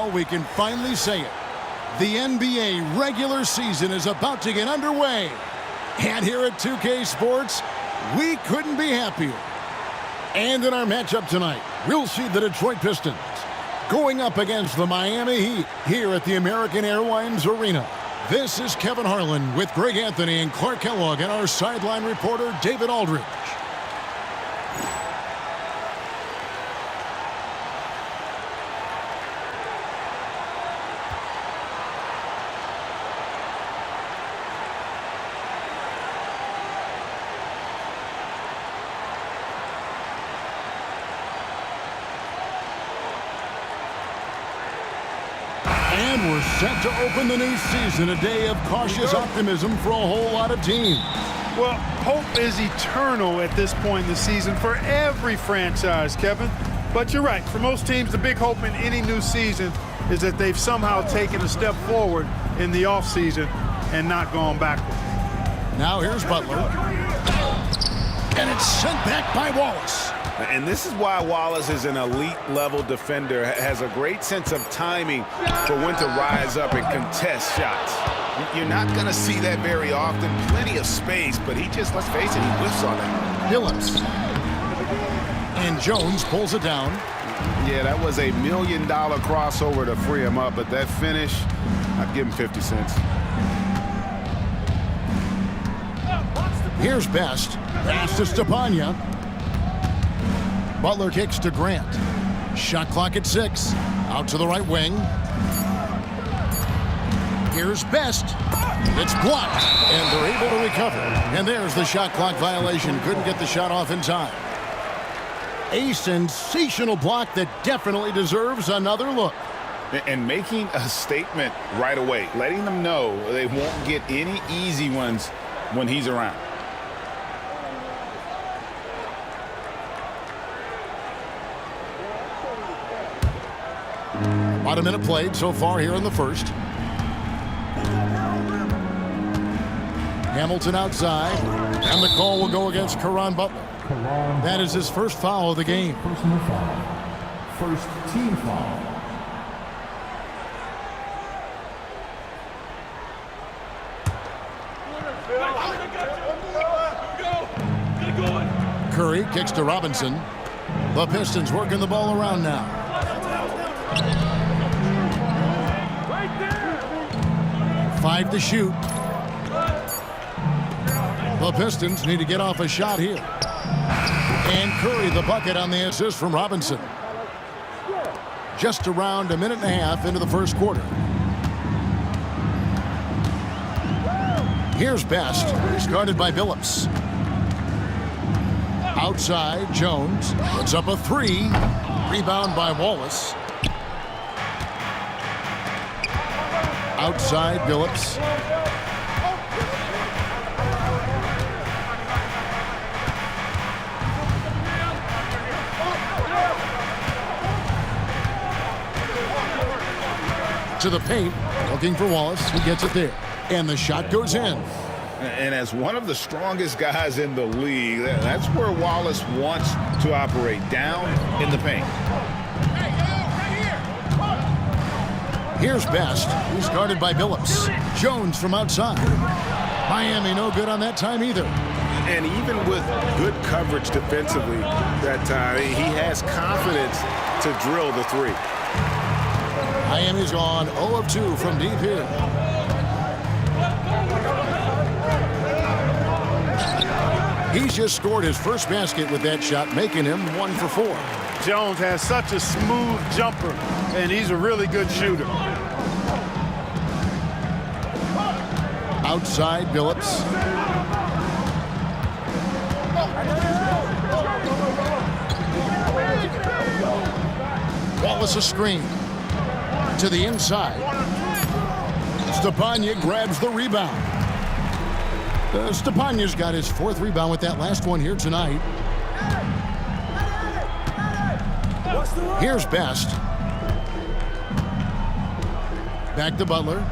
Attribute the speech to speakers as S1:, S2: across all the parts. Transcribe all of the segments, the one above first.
S1: Well, we can finally say it. The NBA regular season is about to get underway. And here at 2K Sports, we couldn't be happier. And in our matchup tonight, we'll see the Detroit Pistons going up against the Miami Heat here at the American Airlines Arena. This is Kevin Harlan with Greg Anthony and Clark Kellogg and our sideline reporter, David Aldridge. And we're set to open the new season, a day of cautious optimism for a whole lot of teams.
S2: Well, hope is eternal at this point in the season for every franchise, Kevin. But you're right. For most teams, the big hope in any new season is that they've somehow taken a step forward in the offseason and not gone backward.
S1: Now here's Butler. And it's sent back by Wallace.
S3: And this is why Wallace is an elite-level defender, has a great sense of timing for when to rise up and contest shots. You're not going to see that very often. Plenty of space, but he just, let's face it, he whiffs on it.
S1: Phillips. And Jones pulls it down.
S3: Yeah, that was $1 million crossover to free him up, but that finish, I'd give him 50 cents.
S1: Here's Best. Pass to Stepanya. Butler kicks to Grant. Shot clock at 6. Out to the right wing. Here's Best. It's blocked, and they're able to recover. And there's the shot clock violation. Couldn't get the shot off in time. A sensational block that definitely deserves another look.
S3: And making a statement right away, letting them know they won't get any easy ones when he's around.
S1: About a minute played so far here in the first. Hamilton outside, and the call will go against Caron Butler. That is his first foul of the game.
S4: Personal foul. First team foul.
S1: Curry kicks to Robinson. The Pistons working the ball around now. 5 to shoot. The Pistons need to get off a shot here. And Curry the bucket on the assist from Robinson. Just around a minute and a half into the first quarter. Here's Best. He's guarded by Phillips. Outside, Jones puts up a 3. Rebound by Wallace. Outside, Phillips. To the paint, looking for Wallace. He gets it there. And the shot goes in.
S3: And as one of the strongest guys in the league, that's where Wallace wants to operate, down in the paint.
S1: Here's Best. He's guarded by Phillips. Jones from outside. Miami no good on that time either.
S3: And even with good coverage defensively that time, he has confidence to drill the 3.
S1: Miami's gone 0 of 2 from deep here. He's just scored his first basket with that shot, making him 1 for 4.
S2: Jones has such a smooth jumper, and he's a really good shooter.
S1: Outside, Phillips. Wallace a screen. To the inside. Stepanya grabs the rebound. Stepanya's got his 4th rebound with that last one here tonight. Here's Best. Back to Butler.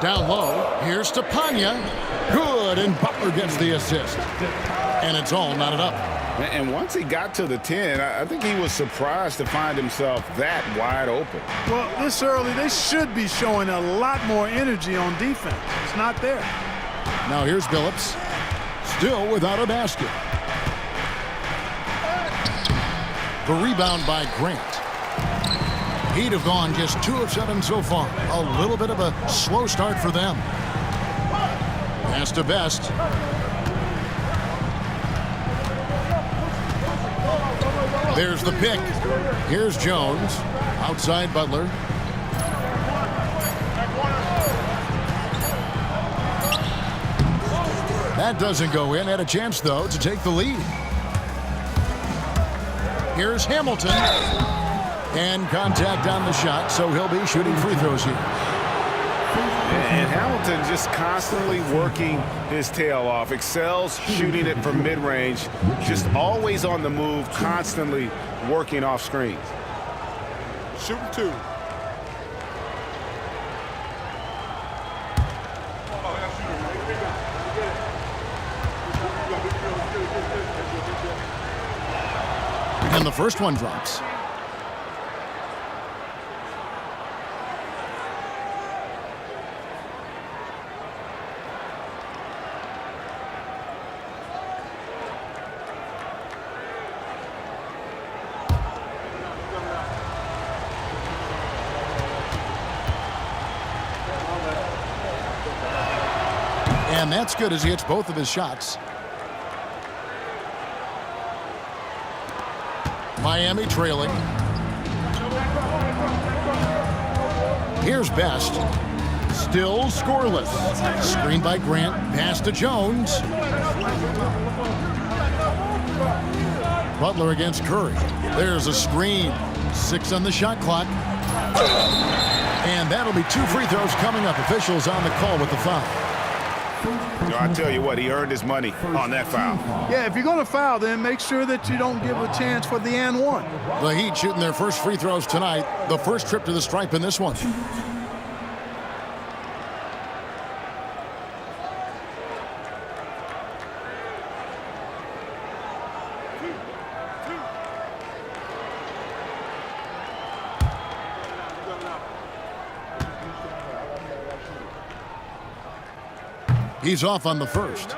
S1: Down low. Here's Stepanya. Good, and Butler gets the assist. And it's all knotted up.
S3: And once he got to the 10, I think he was surprised to find himself that wide open.
S2: Well, this early, they should be showing a lot more energy on defense. It's not there.
S1: Now here's Billups. Still without a basket. The rebound by Grant. He'd have gone just 2 of 7 so far. A little bit of a slow start for them. Pass to Best. There's the pick. Here's Jones. Outside Butler. That doesn't go in. Had a chance, though, to take the lead. Here's Hamilton. And contact on the shot, so he'll be shooting free throws here.
S3: And Hamilton just constantly working his tail off. Excels shooting it from mid-range. Just always on the move, constantly working off screens.
S2: Shooting 2.
S1: And the first one drops. And that's good as he hits both of his shots. Miami trailing. Here's Best. Still scoreless. Screen by Grant. Pass to Jones. Butler against Curry. There's a screen. 6 on the shot clock. And that'll be 2 free throws coming up. Officials on the call with the foul.
S3: I tell you what, he earned his money on that foul.
S2: Yeah, if you're going to foul, then make sure that you don't give a chance for the and one.
S1: The Heat shooting their first free throws tonight. The first trip to the stripe in this one. He's off on the first.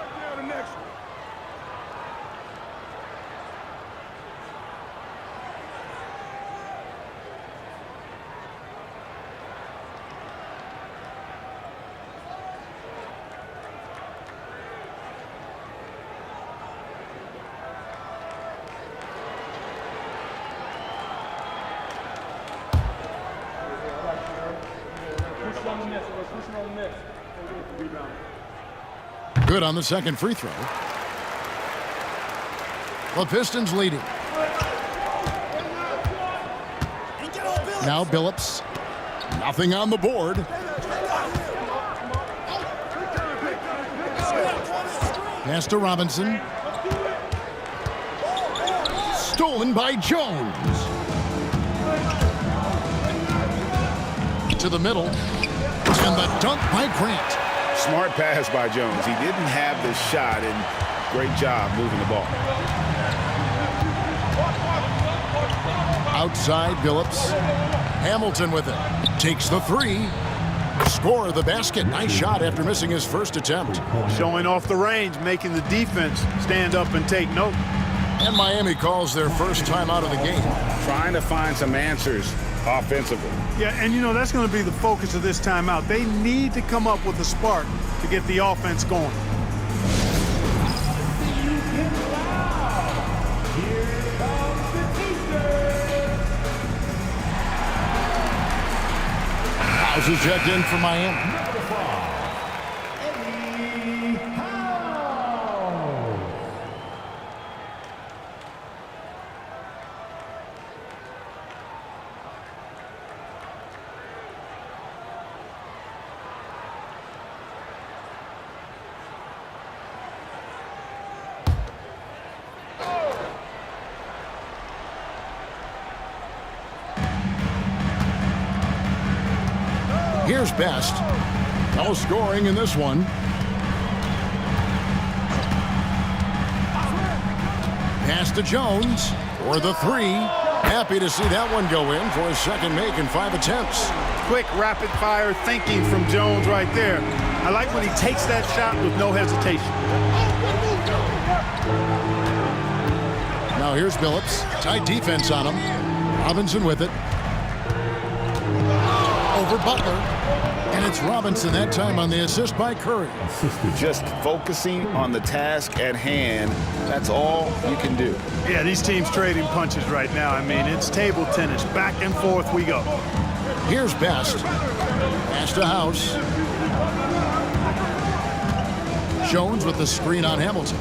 S1: Good on the second free throw. The Pistons leading. Now Billups. Nothing on the board. Pass to Robinson. Stolen by Jones. To the middle. And the dunk by Grant.
S3: Smart pass by Jones. He didn't have the shot, and great job moving the ball.
S1: Outside Billups. Hamilton with it. Takes the 3. Score the basket. Nice shot after missing his first attempt.
S2: Showing off the range, making the defense stand up and take note.
S1: And Miami calls their first time out of the game.
S3: Trying to find some answers offensively.
S2: Yeah, and you know, that's going to be the focus of this timeout. They need to come up with a spark to get the offense going.
S1: Houses checked in for Miami. Here's Best. No scoring in this one. Pass to Jones for the three. Happy to see that one go in for his second make in 5 attempts.
S2: Quick, rapid-fire thinking from Jones right there. I like when he takes that shot with no hesitation.
S1: Now here's Billups. Tight defense on him. Robinson with it. Over Butler. And it's Robinson that time on the assist by Curry.
S3: Just focusing on the task at hand. That's all you can do.
S2: Yeah, these teams trading punches right now. I mean, it's table tennis. Back and forth we go.
S1: Here's Best. Pass to House. Jones with the screen on Hamilton.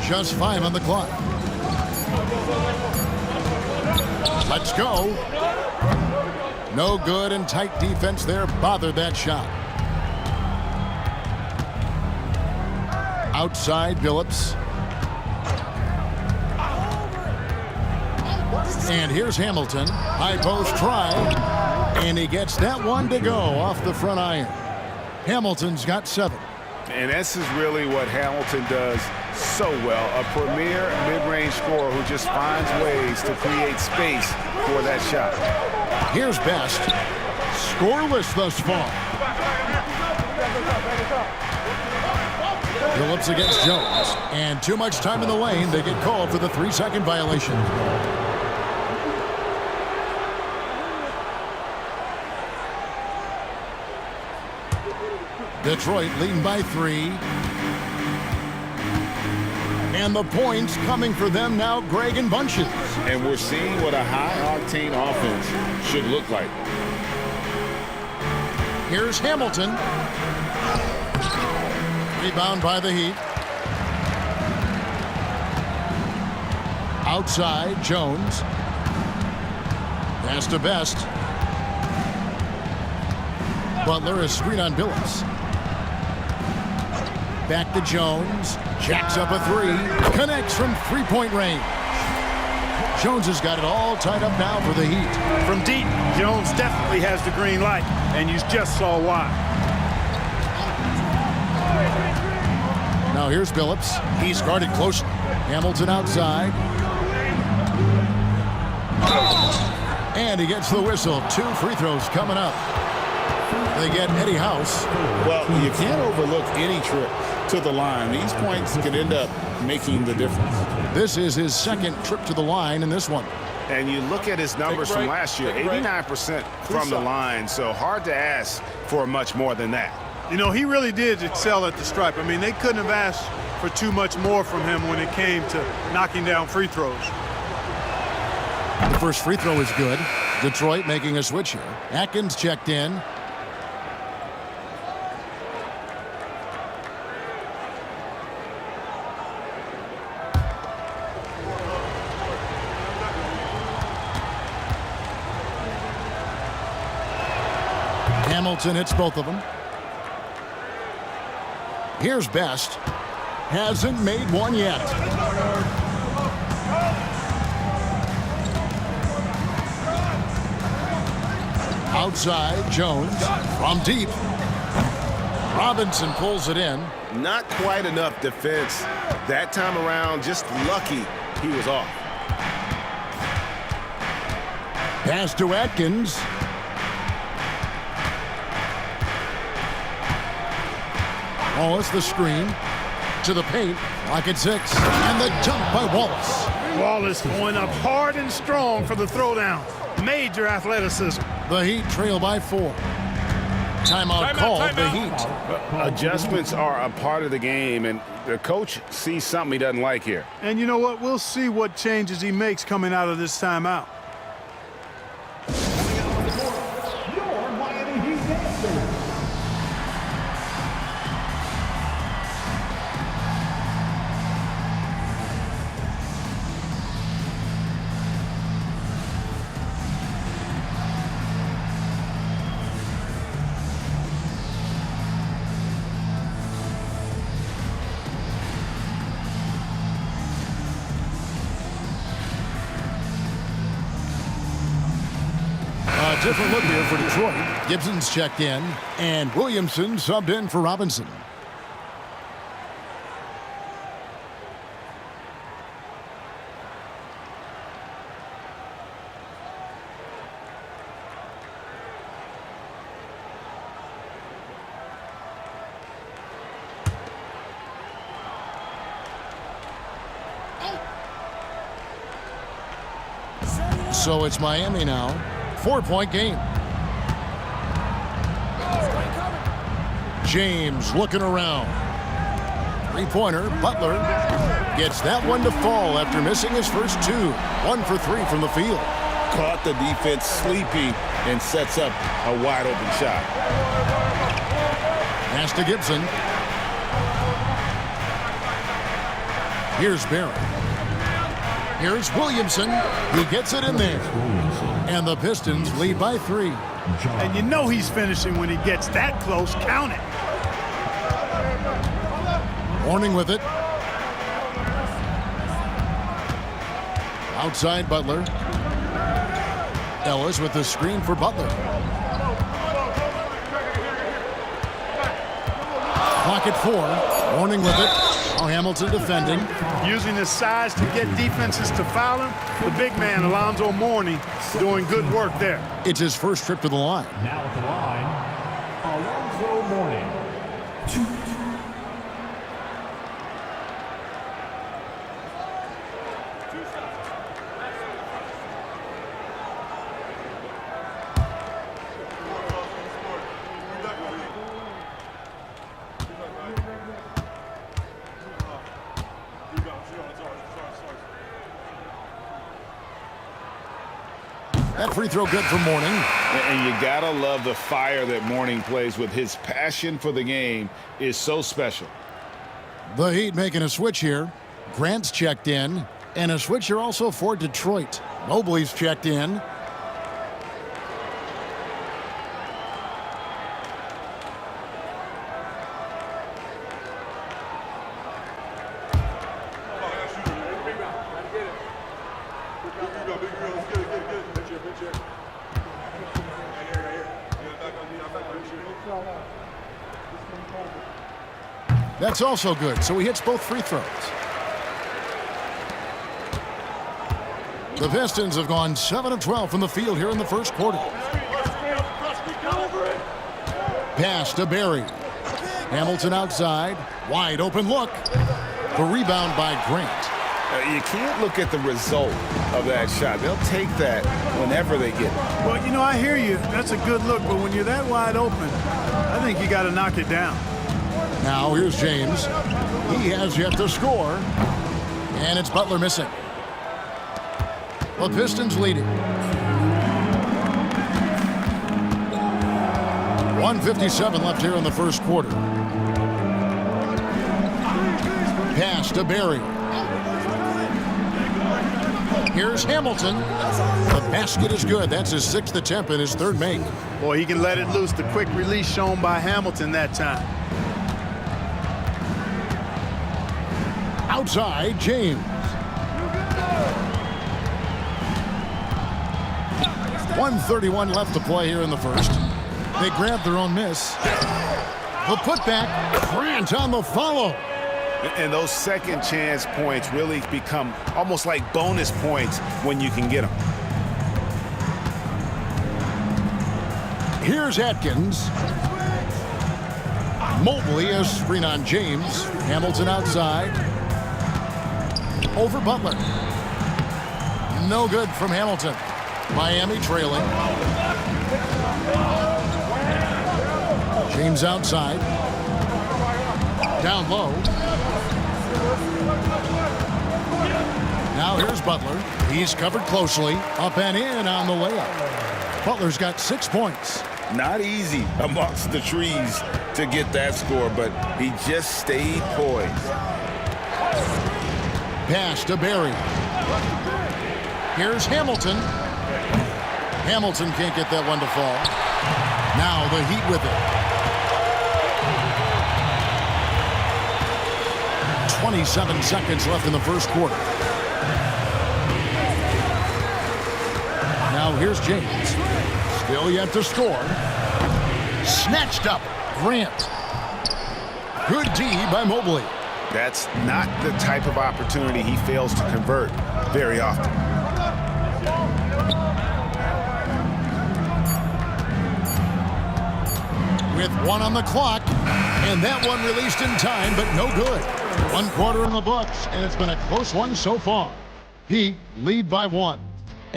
S1: Just 5 on the clock. Let's go. No good, and tight defense there bothered that shot. Outside Billups. And here's Hamilton. High post try. And he gets that one to go off the front iron. Hamilton's got 7.
S3: And this is really what Hamilton does so well. A premier mid-range scorer who just finds ways to create space for that shot.
S1: Here's Best. Scoreless thus far. Billups against Jones. And too much time in the lane. They get called for the 3-second violation. Detroit leading by 3. And the points coming for them now, Greg, in bunches.
S3: And we're seeing what a high-octane offense should look like.
S1: Here's Hamilton. Rebound by the Heat. Outside, Jones. Pass to Best. Butler is screen on Billups. Back to Jones. Jacks up a 3. Connects from 3-point range. Jones has got it all tied up now for the Heat.
S2: From deep, Jones definitely has the green light, and you just saw why.
S1: Now here's Billups. He's guarded closely. Hamilton outside. And he gets the whistle. 2 free throws coming up. They get Eddie House.
S3: Well, you can't overlook any trip to the line. These points could end up making the difference.
S1: This is his second trip to the line in this one.
S3: And you look at his numbers from last year, 89% from the line, so hard to ask for much more than that.
S2: You know, he really did excel at the stripe. I mean, they couldn't have asked for too much more from him when it came to knocking down free throws.
S1: The first free throw is good. Detroit making a switch here. Atkins checked in. Hamilton hits both of them. Here's Best. Hasn't made one yet. Outside, Jones from deep. Robinson pulls it in.
S3: Not quite enough defense that time around. Just lucky he was off.
S1: Pass to Atkins. Wallace the screen to the paint. Rocket 6. And the dunk by Wallace.
S2: Wallace going up hard and strong for the throwdown. Major athleticism.
S1: The Heat trail by 4. Timeout called the Heat.
S3: Adjustments are a part of the game, and the coach sees something he doesn't like here.
S2: And you know what? We'll see what changes he makes coming out of this timeout.
S1: Different look here for Detroit. Gibson's checked in, and Williamson subbed in for Robinson. So it's Miami now. 4-point game. James looking around. Three-pointer. Butler gets that one to fall after missing his first two. 1 for 3 from the field.
S3: Caught the defense sleeping and sets up a wide-open shot.
S1: Pass to Gibson. Here's Barrett. Here's Williamson. He gets it in there. And the Pistons lead by 3.
S2: And you know he's finishing when he gets that close. Count it.
S1: Warning with it. Outside Butler. Ellis with the screen for Butler. Clock at 4. Warning with it. Oh, Hamilton defending.
S2: Using his size to get defenses to foul him. The big man, Alonzo Mourning, doing good work there.
S1: It's his first trip to the line.
S4: Now at the line, Alonzo Mourning. 2.
S1: That free throw good for Mourning.
S3: And you gotta love the fire that Mourning plays with. His passion for the game is so special.
S1: The Heat making a switch here. Grant's checked in. And a switch here also for Detroit. Mobley's checked in. That's also good, so he hits both free throws. The Pistons have gone 7 of 12 from the field here in the first quarter. Pass to Barry. Hamilton outside. Wide open look. The rebound by Grant.
S3: You can't look at the result of that shot. They'll take that whenever they get it.
S2: Well, you know, I hear you. That's a good look, but when you're that wide open, I think you got to knock it down.
S1: Now here's James. He has yet to score. And it's Butler missing. The Pistons leading. 1:57 left here in the first quarter. Pass to Barry. Here's Hamilton. The basket is good. That's his 6th attempt and his 3rd make.
S2: Boy, he can let it loose. The quick release shown by Hamilton that time.
S1: Outside, James. 1:31 left to play here in the first. They grabbed their own miss. The putback. Grant on the follow.
S3: And those second chance points really become almost like bonus points when you can get them.
S1: Here's Atkins. Mobley a screen on James. Hamilton outside. Over Butler. No good from Hamilton. Miami trailing. James outside. Down low. Now here's Butler. He's covered closely. Up and in on the layup. Butler's got 6 points.
S3: Not easy amongst the trees to get that score, but he just stayed poised.
S1: Pass to Barry. Here's Hamilton. Hamilton can't get that one to fall. Now the Heat with it. 27 seconds left in the first quarter. Now here's James. Still yet to score. Snatched up. Grant. Good D by Mobley.
S3: That's not the type of opportunity he fails to convert very often.
S1: With 1 on the clock, and that one released in time, but no good. 1 quarter in the books, and it's been a close one so far. Heat lead by 1.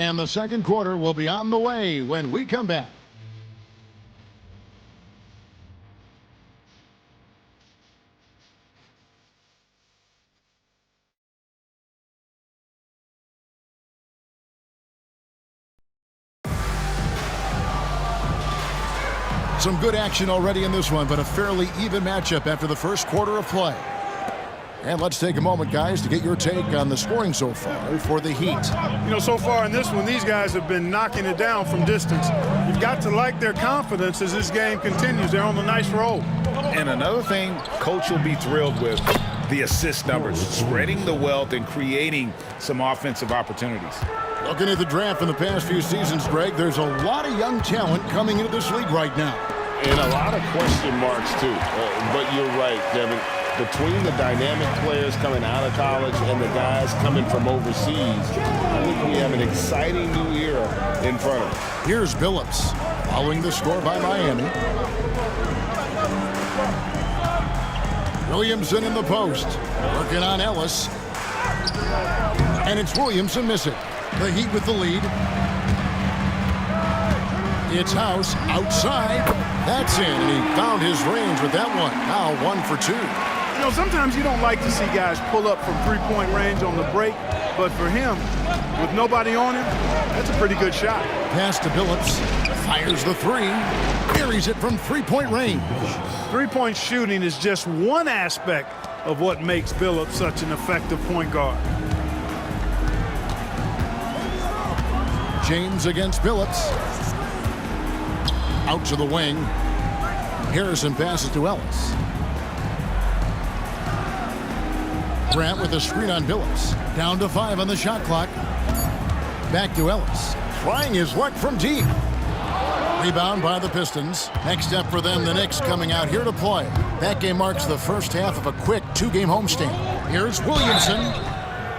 S1: And the second quarter will be on the way when we come back. Some good action already in this one, but a fairly even matchup after the first quarter of play. And let's take a moment, guys, to get your take on the scoring so far for the Heat.
S2: You know, so far in this one, these guys have been knocking it down from distance. You've got to like their confidence as this game continues. They're on a nice roll.
S3: And another thing Coach will be thrilled with, the assist numbers, spreading the wealth and creating some offensive opportunities.
S1: Looking at the draft in the past few seasons, Greg, there's a lot of young talent coming into this league right now.
S5: And a lot of question marks, too. But you're right, Kevin. Between the dynamic players coming out of college and the guys coming from overseas, I think we have an exciting new era in front of us.
S1: Here's Billups following the score by Miami. Williamson in the post, working on Ellis. And it's Williamson missing. The Heat with the lead. It's House outside. That's in, and he found his range with that one. Now 1 for 2.
S2: You know, sometimes you don't like to see guys pull up from three-point range on the break, but for him, with nobody on him, that's a pretty good shot.
S1: Pass to Billups. Fires the three. Buries it from three-point range.
S2: Three-point shooting is just one aspect of what makes Billups such an effective point guard.
S1: James against Billups. Out to the wing. Harrison passes to Ellis. Grant with a screen on Billups. Down to 5 on the shot clock. Back to Ellis. Trying his luck from deep. Rebound by the Pistons. Next step for them, the Knicks coming out here to play. That game marks the first half of a quick 2-game homestand. Here's Williamson.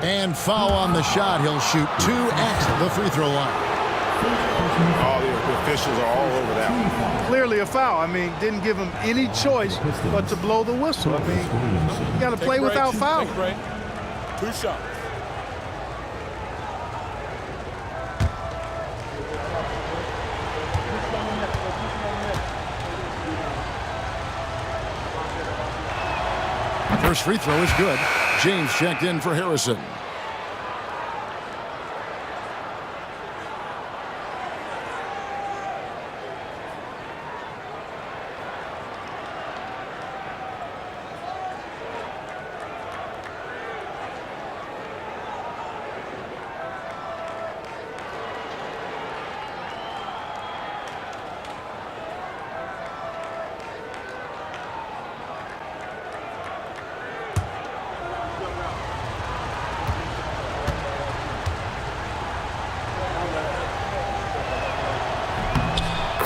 S1: And foul on the shot. He'll shoot 2 at the free throw line.
S3: All the officials are all over that one.
S2: Clearly a foul. I mean, didn't give him any choice but to blow the whistle. I mean, you got to play without foul.
S3: 2 shots.
S1: First free throw is good. James checked in for Harrison.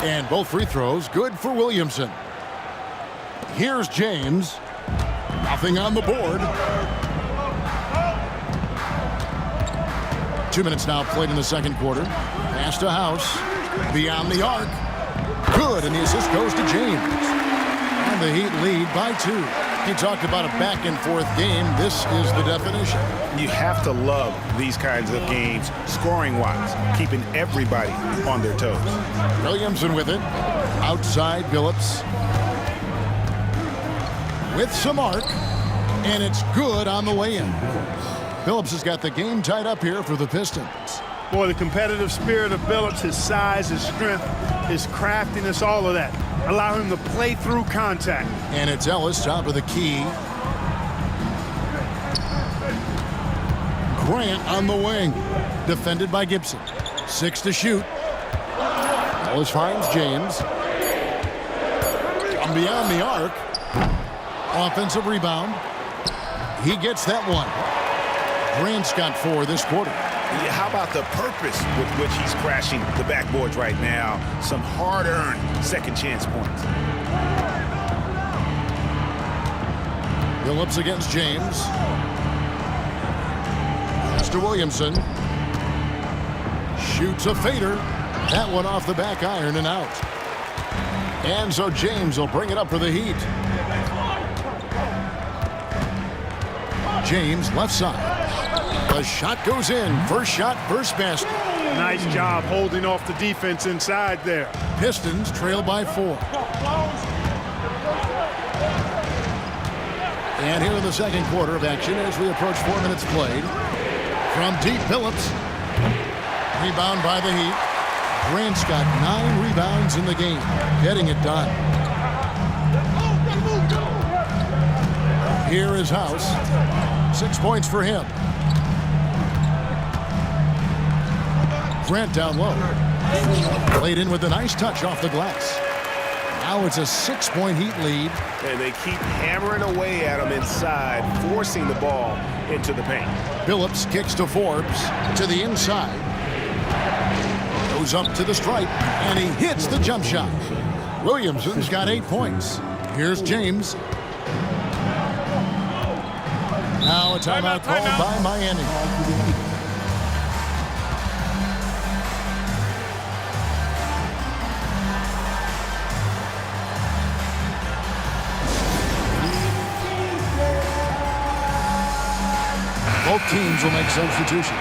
S1: And both free throws good for Williamson. Here's James. Nothing on the board. 2 minutes now played in the second quarter. Pass to House. Beyond the arc. Good, and the assist goes to James. And the Heat lead by 2. He talked about a back-and-forth game. This is the definition.
S3: You have to love these kinds of games, scoring-wise, keeping everybody on their toes.
S1: Williamson with it. Outside Billups. With some arc. And it's good on the way in. Billups has got the game tied up here for the Pistons.
S2: Boy, the competitive spirit of Billups, his size, his strength, his craftiness, all of that. Allow him to play through contact.
S1: And it's Ellis, top of the key. Grant on the wing. Defended by Gibson. 6 to shoot. Ellis finds James. From beyond the arc. Offensive rebound. He gets that one. Grant's got 4 this quarter.
S3: Yeah, how about the purpose with which he's crashing the backboards right now? Some hard-earned second chance points.
S1: Billups against James. Pass to Williamson. Shoots a fader. That one off the back iron and out. And so James will bring it up for the Heat. James left side. The shot goes in. First shot, first basket.
S2: Nice job holding off the defense inside there.
S1: Pistons trail by 4. And here in the second quarter of action as we approach 4 minutes played. From deep, Phillips. Rebound by the Heat. Grant's got 9 rebounds in the game. Getting it done. Here is House. 6 points for him. Grant down low. Played in with a nice touch off the glass. Now it's a 6-point Heat lead.
S3: And they keep hammering away at him inside, forcing the ball into the paint.
S1: Phillips kicks to Forbes to the inside. Goes up to the stripe, and he hits the jump shot. Williamson's got 8 points. Here's James. Now a timeout called by Miami. Both teams will make substitutions.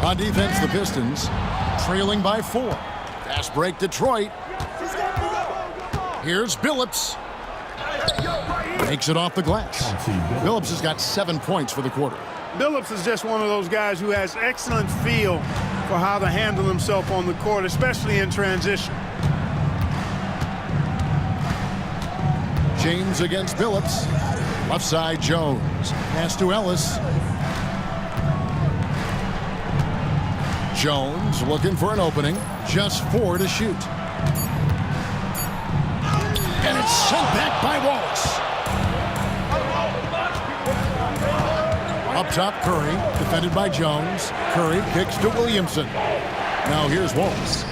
S1: On defense, the Pistons trailing by 4. Fast break, Detroit. Here's Billups. Makes it off the glass. Billups has got 7 points for the quarter.
S2: Billups is just one of those guys who has excellent feel for how to handle himself on the court, especially in transition.
S1: James against Billups. Left side, Jones. Pass to Ellis. Jones looking for an opening. Just 4 to shoot. And it's sent back by Wallace. Up top, Curry. Defended by Jones. Curry kicks to Williamson. Now here's Wallace.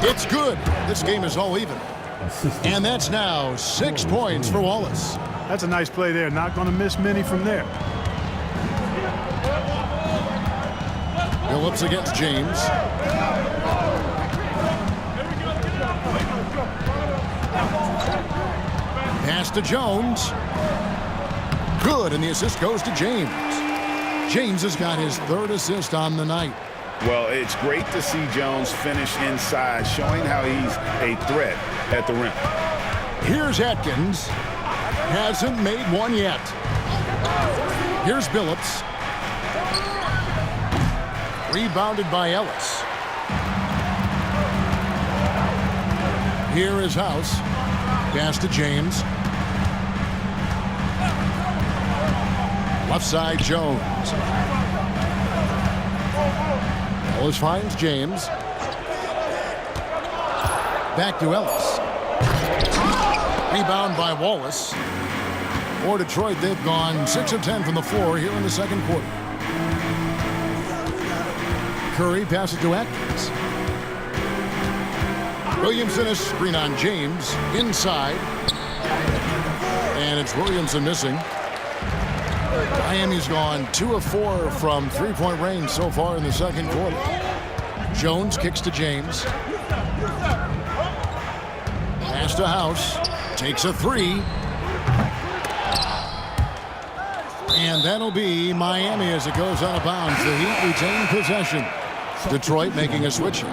S1: It's good. This game is all even. And that's now 6 points for Wallace.
S2: That's a nice play there. Not going to miss many from there.
S1: Phillips against James. Pass to Jones. Good, and the assist goes to James. James has got his 3rd assist on the night.
S3: Well, it's great to see Jones finish inside, showing how he's a threat at the rim.
S1: Here's Atkins. Hasn't made one yet. Here's Billups. Rebounded by Ellis. Here is House. Pass to James. Left side, Jones. Ellis finds James. Back to Ellis. Rebound by Wallace. For Detroit, they've gone 6 of 10 from the floor here in the second quarter. Curry passes to Atkins. Williamson is screen on James. Inside. And it's Williamson missing. Miami's gone 2 of 4 from three-point range so far in the second quarter. Jones kicks to James. Pass to House. Takes a 3. And that'll be Miami as it goes out of bounds. The Heat retain possession. Detroit making a switch here.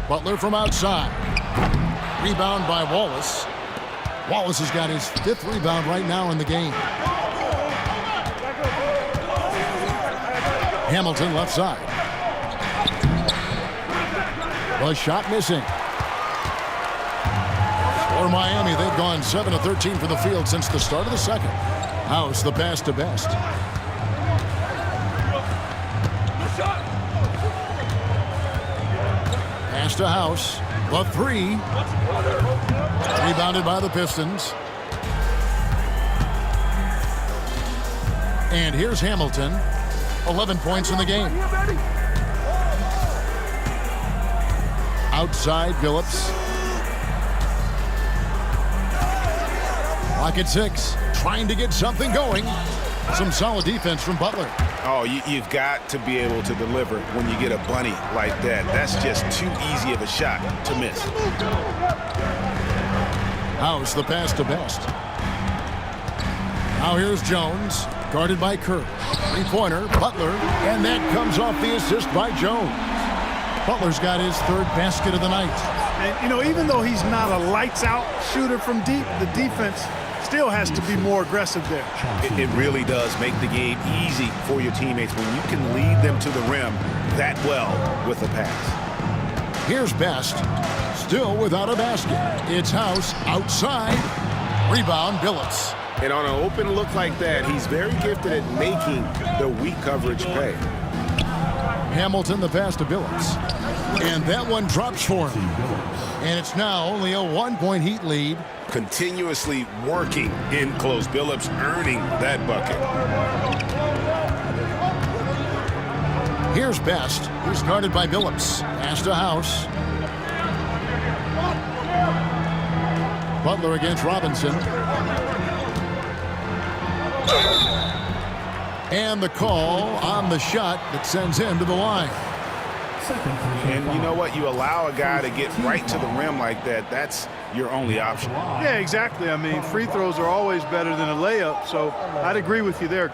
S1: Butler from outside. Rebound by Wallace. Wallace has got his 5th rebound right now in the game. Hamilton left side. The shot missing. For Miami, they've gone 7 of 13 from the field since the start of the second. House, the pass to Best. Pass to House. The 3. Rebounded by the Pistons. And here's Hamilton. 11 points in the game. Outside, Billups. Clock at 6. Trying to get something going. Some solid defense from Butler.
S3: Oh, you've got to be able to deliver when you get a bunny like that. That's just too easy of a shot to miss.
S1: House the pass to Best. Now here's Jones, guarded by Kerr. Three-pointer, Butler, and that comes off the assist by Jones. Butler's got his third basket of the night.
S2: And, you know, even though he's not a lights-out shooter from deep, the defense still has to be more aggressive there.
S3: It really does make the game easy for your teammates when you can lead them to the rim that well with a pass.
S1: Here's Best, still without a basket. It's House outside. Rebound, Billups.
S3: And on an open look like that, he's very gifted at making the weak coverage pay.
S1: Hamilton the pass to Billups. And that one drops for him. And it's now only a 1-point Heat lead.
S3: Continuously working in close. Billups earning that bucket.
S1: Here's Best. He's guarded by Billups. Pass to House. Butler against Robinson. And the call on the shot that sends him to the line.
S3: And you know what? You allow a guy to get right to the rim like that, that's your only option.
S2: Yeah, exactly. I mean, free throws are always better than a layup, so I'd agree with you there.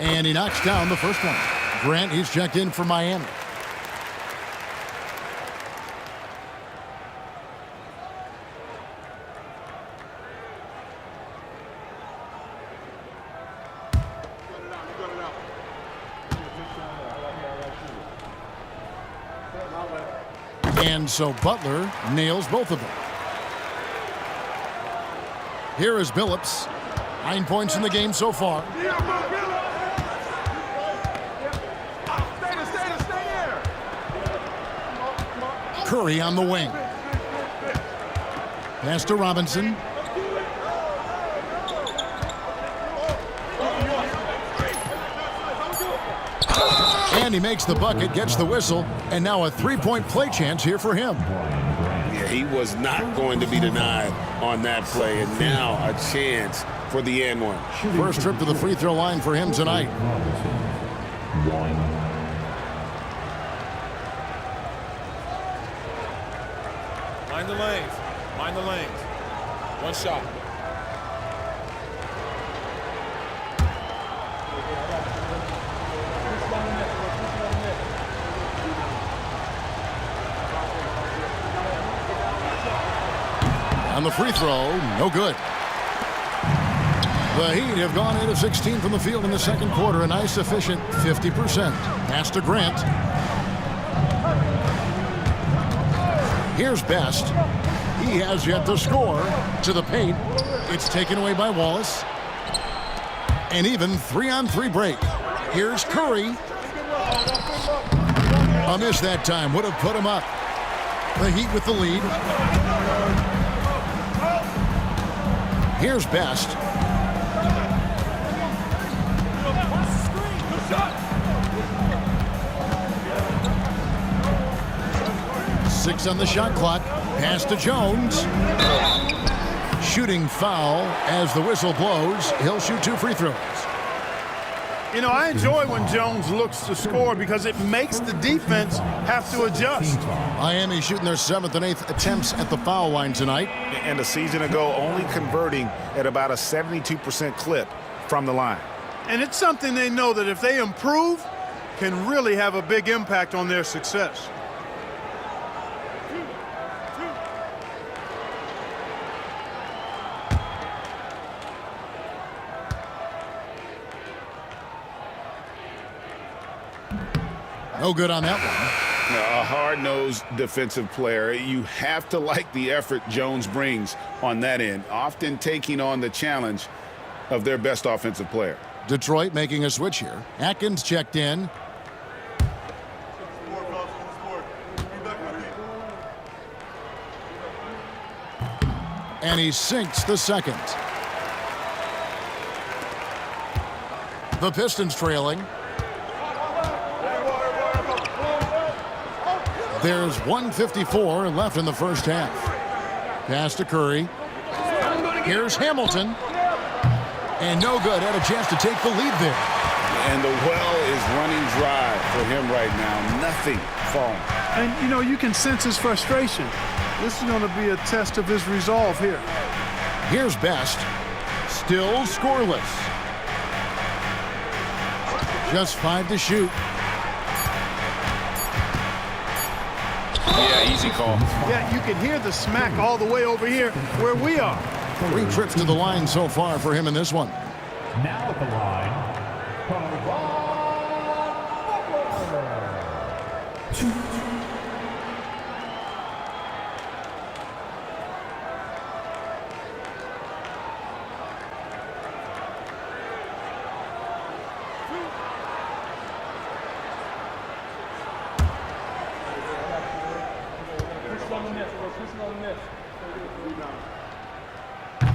S1: And he knocks down the first one. Grant, he's checked in for Miami. And so Butler nails both of them. Here is Billups. 9 points in the game so far. Curry on the wing. Pass to Robinson. And he makes the bucket, gets the whistle, and now a three-point play chance here for him.
S5: Yeah, he was not going to be denied on that play, and now a chance for the and one.
S1: First trip to the free throw line for him tonight.
S6: Mind the lanes. Mind the lanes. One shot.
S1: On the free throw, no good. The Heat have gone 8 of 16 from the field in the second quarter, a nice efficient 50%. Pass to Grant. Here's Best. He has yet to score. To the paint. It's taken away by Wallace. And even 3-on-3 break. Here's Curry. A miss that time would have put him up. The Heat with the lead. Here's Best. Six on the shot clock. Pass to Jones. Shooting foul as the whistle blows. He'll shoot 2 free throws.
S2: You know, I enjoy when Jones looks to score because it makes the defense have to adjust.
S1: Miami shooting their 7th and 8th attempts at the foul line tonight.
S3: And a season ago, only converting at about a 72% clip from the line.
S2: And it's something they know that if they improve, can really have a big impact on their success.
S1: No good on that one.
S3: A hard-nosed defensive player. You have to like the effort Jones brings on that end, often taking on the challenge of their best offensive player.
S1: Detroit making a switch here. Atkins checked in. And he sinks the second. The Pistons trailing. There's 1:54 left in the first half. Pass to Curry. Here's Hamilton. And no good. Had a chance to take the lead there.
S3: And the well is running dry for him right now. Nothing falling.
S2: And, you know, you can sense his frustration. This is going to be a test of his resolve here.
S1: Here's Best. Still scoreless. Just 5 to shoot.
S3: Yeah, easy call.
S2: Yeah, you can hear the smack all the way over here where we are.
S1: 3 trips to the line so far for him in this one.
S4: Now at the line,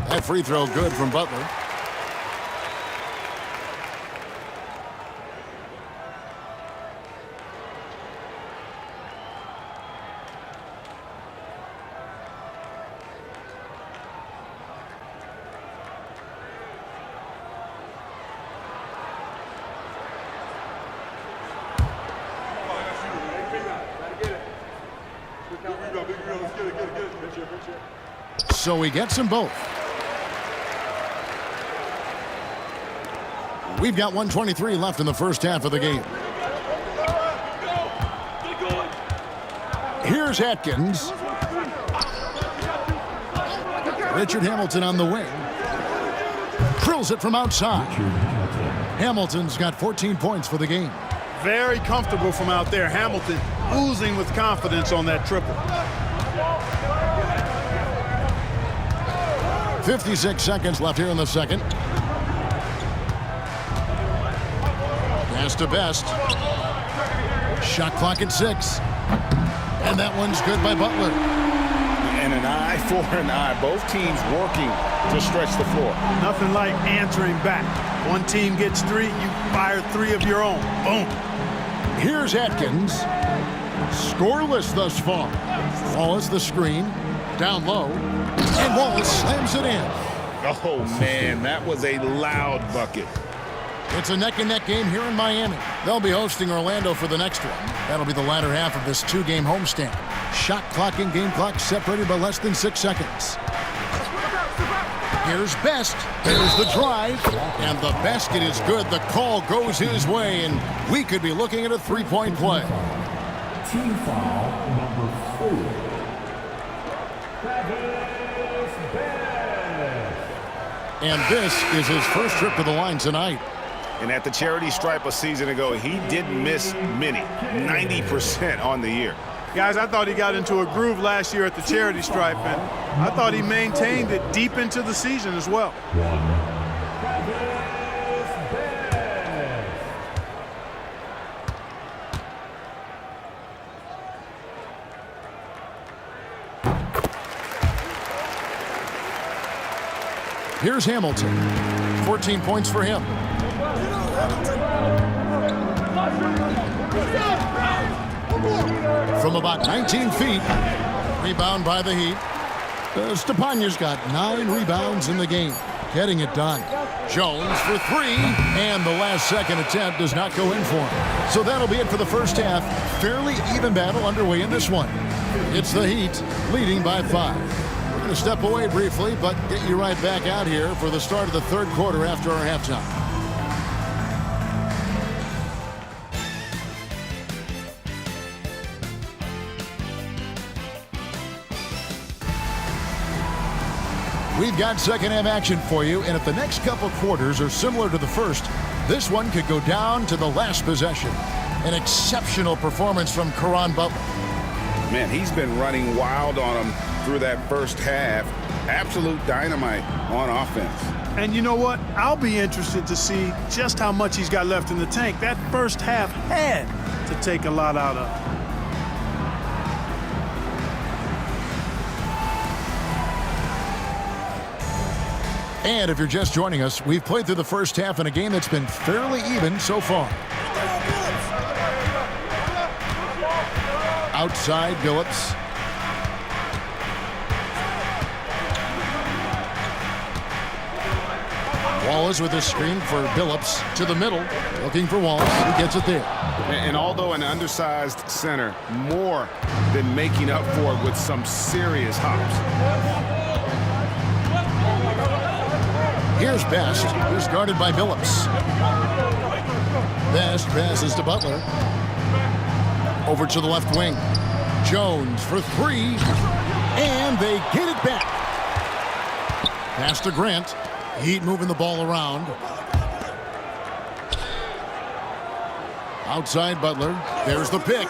S1: That free throw good from Butler. So he gets them both. We've got 1:23 left in the first half of the game. Here's Atkins. Richard Hamilton on the wing. Drills it from outside. Hamilton's got 14 points for the game.
S2: Very comfortable from out there. Hamilton oozing with confidence on that triple.
S1: 56 seconds left here in the second. Pass to Best. Shot clock at 6. And that one's good by Butler.
S3: And an eye for an eye. Both teams working to stretch the floor.
S2: Nothing like answering back. One team gets 3, you fire 3 of your own. Boom.
S1: Here's Atkins. Scoreless thus far. Wallace the screen. Down low. And Wallace slams it in.
S3: Oh, man, that was a loud bucket.
S1: It's a neck-and-neck game here in Miami. They'll be hosting Orlando for the next one. That'll be the latter half of this 2-game homestand. Shot clock and game clock separated by less than 6 seconds. Here's Best. There's the drive. And the basket is good. The call goes his way, and we could be looking at a 3-point play.
S4: team foul number 4.
S1: And this is his first trip to the line tonight.
S3: And at the charity stripe a season ago, he didn't miss many, 90% on the year.
S2: Guys, I thought he got into a groove last year at the charity stripe, and I thought he maintained it deep into the season as well.
S1: Here's Hamilton. 14 points for him. From about 19 feet. Rebound by the Heat. Stepanya's got 9 rebounds in the game. Getting it done. Jones for 3. And the last second attempt does not go in for him. So that'll be it for the first half. Fairly even battle underway in this one. It's the Heat leading by 5. We're going to step away briefly, but get you right back out here for the start of the third quarter after our halftime. We've got second half action for you, and if the next couple quarters are similar to the first, this one could go down to the last possession. An exceptional performance from Caron Butler.
S3: Man, he's been running wild on him through that first half. Absolute dynamite on offense.
S2: And you know what? I'll be interested to see just how much he's got left in the tank. That first half had to take a lot out of.
S1: And if you're just joining us, we've played through the first half in a game that's been fairly even so far. Outside, Billups. Wallace with a screen for Billups to the middle. Looking for Wallace. He gets it there.
S3: And although an undersized center, more than making up for it with some serious hops.
S1: Here's Best, who's guarded by Billups. Best passes to Butler. Over to the left wing. Jones for three. And they get it back. Pass to Grant. Heat moving the ball around. Outside Butler. There's the pick.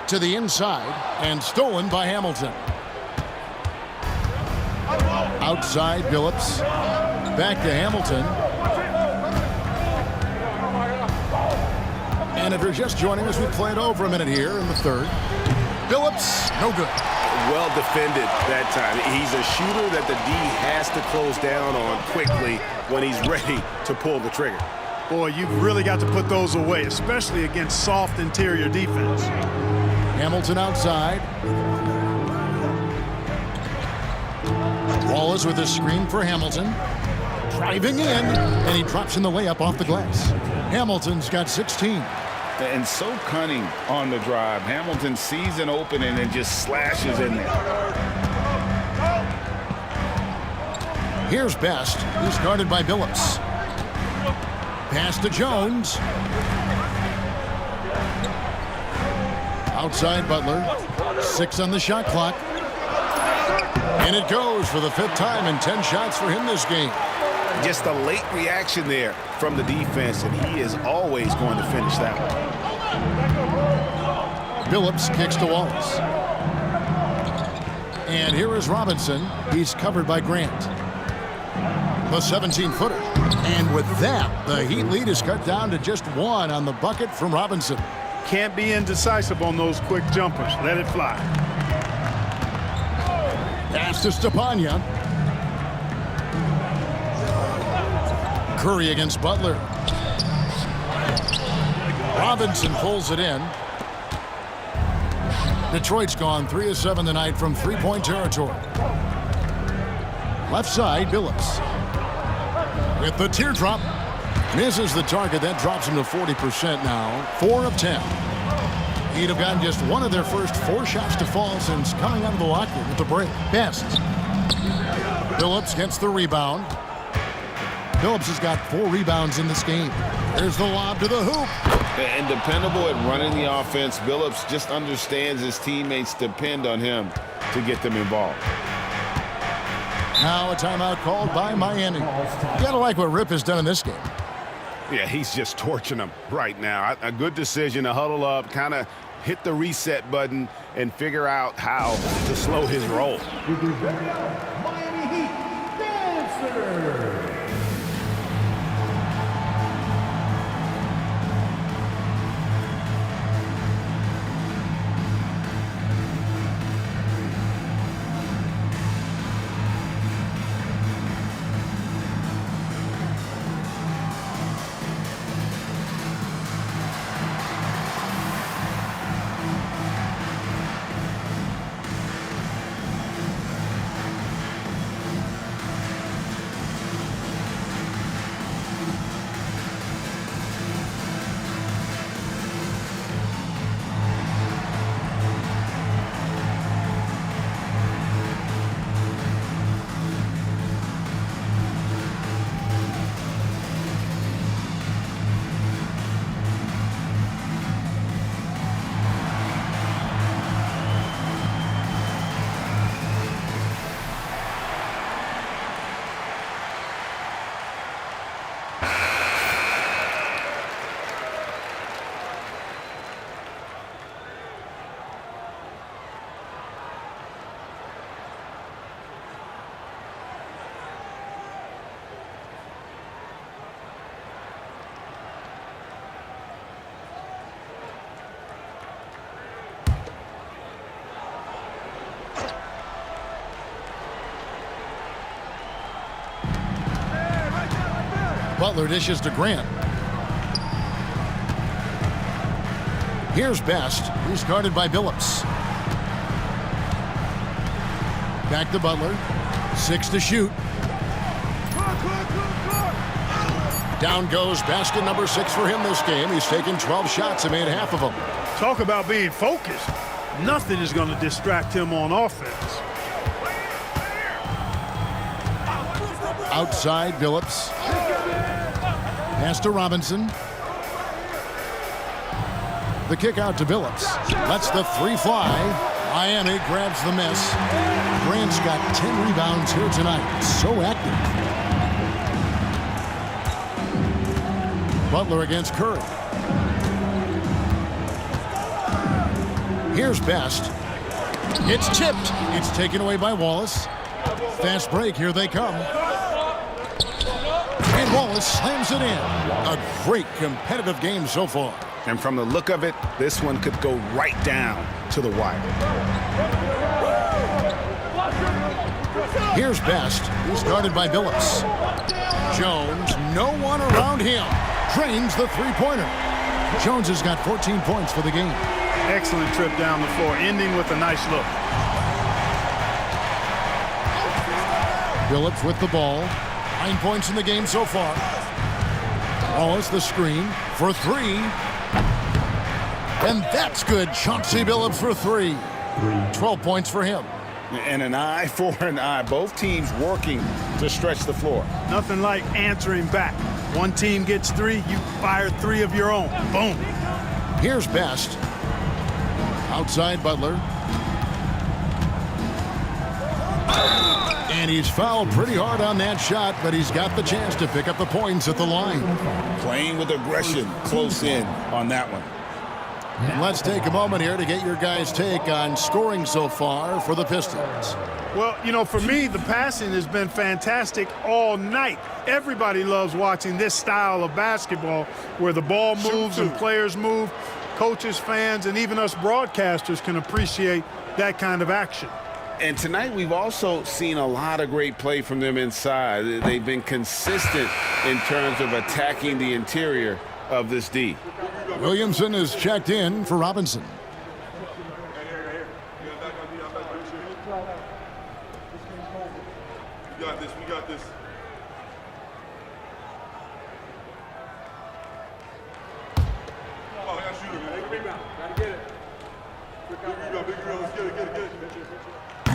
S1: To the inside. And stolen by Hamilton. Outside Billups. Back to Hamilton. And if you're just joining us, we played over a minute here in the third. Billups, no good.
S3: Well defended that time. He's a shooter that the D has to close down on quickly when he's ready to pull the trigger.
S2: Boy, you've really got to put those away, especially against soft interior defense.
S1: Hamilton outside. Wallace with a screen for Hamilton. Driving in, and he drops in the layup off the glass. Hamilton's got 16.
S3: And so cunning on the drive. Hamilton sees an opening and just slashes in there.
S1: Here's Best, who's guarded by Billups. Pass to Jones. Outside Butler. 6 on the shot clock. And it goes for the 5th time and 10 shots for him this game.
S3: Just a late reaction there from the defense, and he is always going to finish that one.
S1: Billups kicks to Wallace. And here is Robinson. He's covered by Grant. The 17-footer. And with that, the Heat lead is cut down to just 1 on the bucket from Robinson.
S2: Can't be indecisive on those quick jumpers. Let it fly.
S1: Pass to Stepanya. Curry against Butler. Robinson pulls it in. Detroit's gone 3 of 7 tonight from three-point territory. Left side, Billups. With the teardrop. Misses the target. That drops him to 40% now. 4 of 10. He'd have gotten just 1 of their first 4 shots to fall since coming out of the locker room at the break. Best. Billups gets the rebound. Billups has got 4 rebounds in this game. There's the lob to the hoop.
S5: And dependable at running the offense. Billups just understands his teammates depend on him to get them involved.
S1: Now a timeout called by Miami. You gotta like what Rip has done in this game.
S3: Yeah, he's just torching them right now. A good decision to huddle up, kind of hit the reset button, and figure out how to slow his roll.
S4: Miami Heat dancer.
S1: Butler dishes to Grant. Here's Best. He's guarded by Billups. Back to Butler. 6 to shoot. Down goes basket number 6 for him this game. He's taken 12 shots and made half of them.
S2: Talk about being focused. Nothing is going to distract him on offense.
S1: Outside, Billups. Pass to Robinson. The kick out to Billups. Lets the 3 fly. Miami grabs the miss. Grant's got 10 rebounds here tonight. So active. Butler against Curry. Here's Best. It's tipped. It's taken away by Wallace. Fast break. Here they come. And Wallace slams it in. A great competitive game so far.
S3: And from the look of it, this one could go right down to the wire.
S1: Here's Best. He's guarded by Billups. Jones, no one around him. Drains the three-pointer. Jones has got 14 points for the game.
S2: Excellent trip down the floor, ending with a nice look.
S1: Billups with the ball. 9 points in the game so far. Wallace the screen for 3. And that's good. Chauncey Billups for 3. 12 points for him.
S3: And an eye for an eye. Both teams working to stretch the floor.
S2: Nothing like answering back. One team gets 3, you fire 3 of your own. Boom.
S1: Here's Best. Outside Butler. And he's fouled pretty hard on that shot, but he's got the chance to pick up the points at the line.
S3: Playing with aggression close in on that one.
S1: And let's take a moment here to get your guys' take on scoring so far for the Pistons.
S2: Well, you know, for me, the passing has been fantastic all night. Everybody loves watching this style of basketball where the ball moves and players move. Coaches, fans, and even us broadcasters can appreciate that kind of action.
S3: And tonight we've also seen a lot of great play from them inside. They've been consistent in terms of attacking the interior of this D.
S1: Williamson is checked in for Robinson.
S7: We got this. We got this. Oh, I got shooter, man. Big rebound. Gotta get it. Big rebound. Big rebound. Let's get it. Get it. Get it.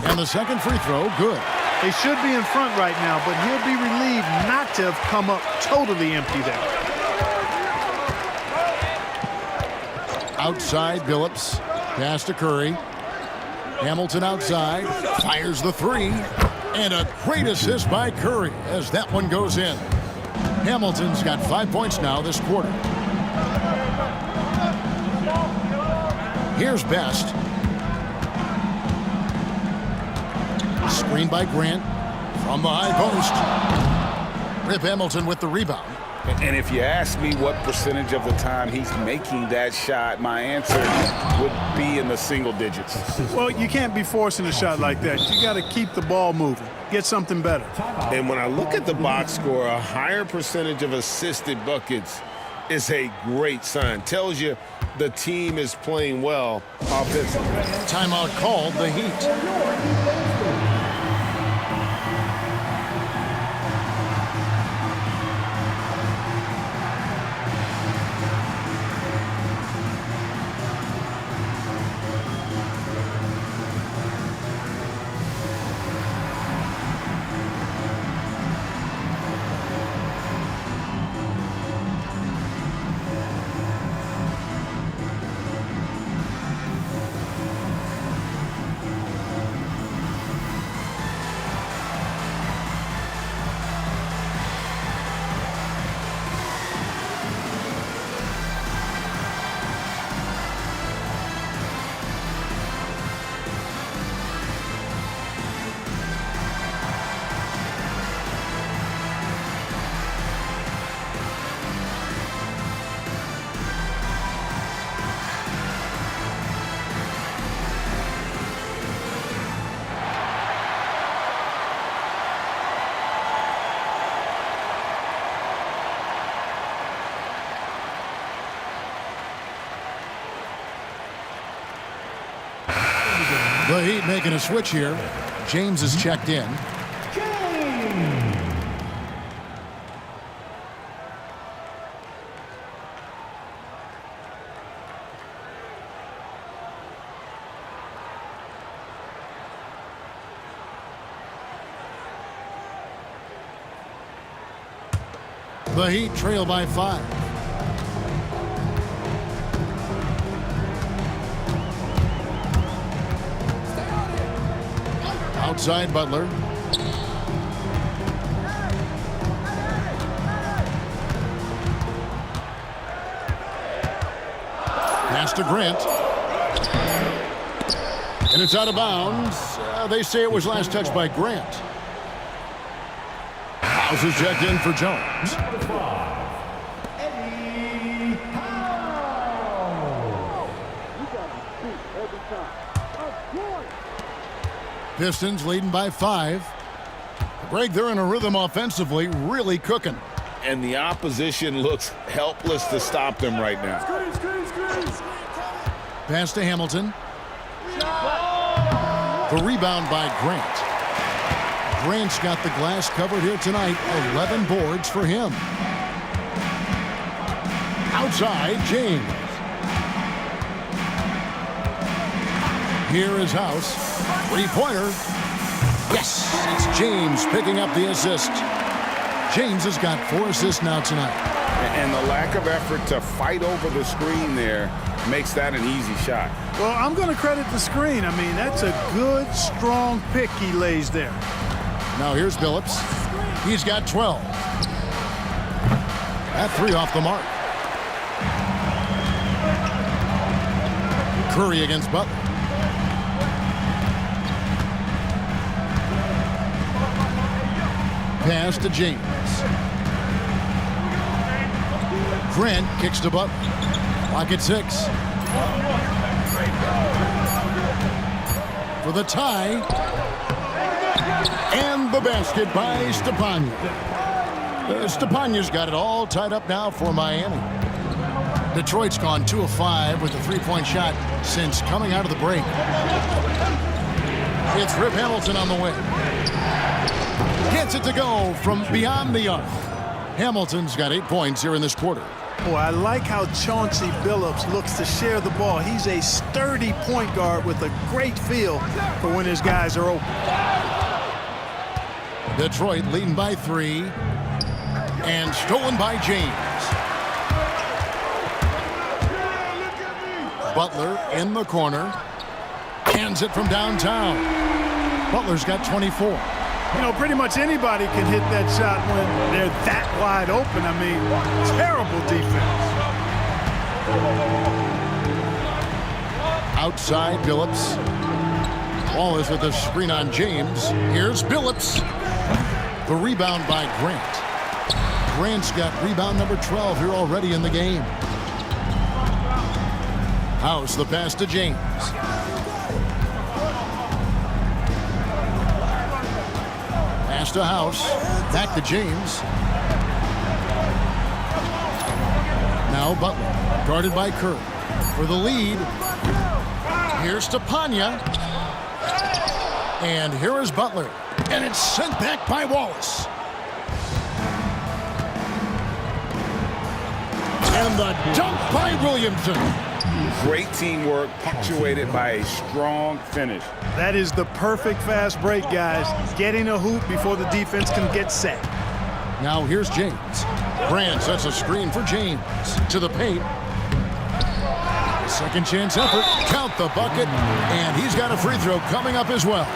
S1: And the second free throw, good.
S2: They should be in front right now, but he'll be relieved not to have come up totally empty there.
S1: Outside, Billups. Pass to Curry. Hamilton outside. Fires the 3. And a great assist by Curry as that one goes in. Hamilton's got 5 points now this quarter. Here's Best. Screen by Grant from the high post. Rip Hamilton with the rebound.
S3: And if you ask me what percentage of the time he's making that shot, my answer would be in the single digits.
S2: Well, you can't be forcing a shot like that. You got to keep the ball moving. Get something better.
S5: And when I look at the box score, a higher percentage of assisted buckets is a great sign. Tells you the team is playing well offensively.
S1: Timeout called, the Heat. The Heat making a switch here. James is checked in. The Heat trail by 5. Outside Butler. Pass to Grant. And it's out of bounds. They say it was last touched by Grant. House is checked in for Jones. Pistons leading by 5. Greg, they're in a rhythm offensively, really cooking.
S5: And the opposition looks helpless to stop them right now.
S1: Pass to Hamilton. The rebound by Grant. Grant's got the glass covered here tonight. 11 boards for him. Outside, James. Here is House. Three-pointer. Yes, it's James picking up the assist. James has got 4 assists now tonight.
S3: And the lack of effort to fight over the screen there makes that an easy shot.
S2: Well, I'm going to credit the screen. I mean, that's a good, strong pick he lays there.
S1: Now here's Billups. He's got 12. That 3 off the mark. Curry against Butler. Pass to James. Grant kicks to Butler. Clock at 6. For the tie. And the basket by Stepanya. Stepanya's got it all tied up now for Miami. Detroit's gone 2 of 5 with a 3-point shot since coming out of the break. It's Rip Hamilton on the way. Gets it to go from beyond the arc. Hamilton's got 8 points here in this quarter.
S2: Boy, I like how Chauncey Billups looks to share the ball. He's a sturdy point guard with a great feel for when his guys are open.
S1: Detroit leading by 3. And stolen by James. Butler in the corner. Hands it from downtown. Butler's got 24.
S2: You know, pretty much anybody can hit that shot when they're that wide open. I mean, terrible defense.
S1: Outside Billups. Wallace with a screen on James. Here's Billups. The rebound by Grant. Grant's got rebound number 12 here already in the game. House the pass to James. Pass to House. Back to James. Now Butler. Guarded by Curry. For the lead. Here's Stepanya. And here is Butler. And it's sent back by Wallace. And the dunk by Williamson.
S3: Great teamwork punctuated by a strong finish.
S2: That is the perfect fast break, guys. Getting a hoop before the defense can get set.
S1: Now here's James. Grant sets a screen for James. To the paint. Second chance effort. Count the bucket. And he's got a free throw coming up as well.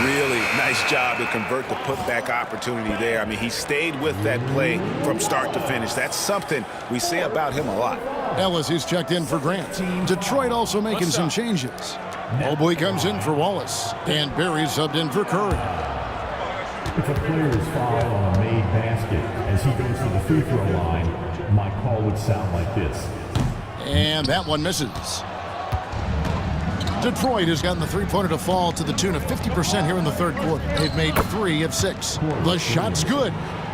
S3: Really nice job to convert the putback opportunity there. I mean, he stayed with that play from start to finish. That's something we say about him a lot.
S1: Ellis is checked in for Grant. Detroit also making some changes. Mobley comes in for Wallace. And Barry subbed in for Curry.
S4: If a player is fouled on a made basket as he goes to the free throw line, my call would sound like this.
S1: And that one misses. Detroit has gotten the three-pointer to fall to the tune of 50% here in the third quarter. They've made 3 of 6. The shot's good.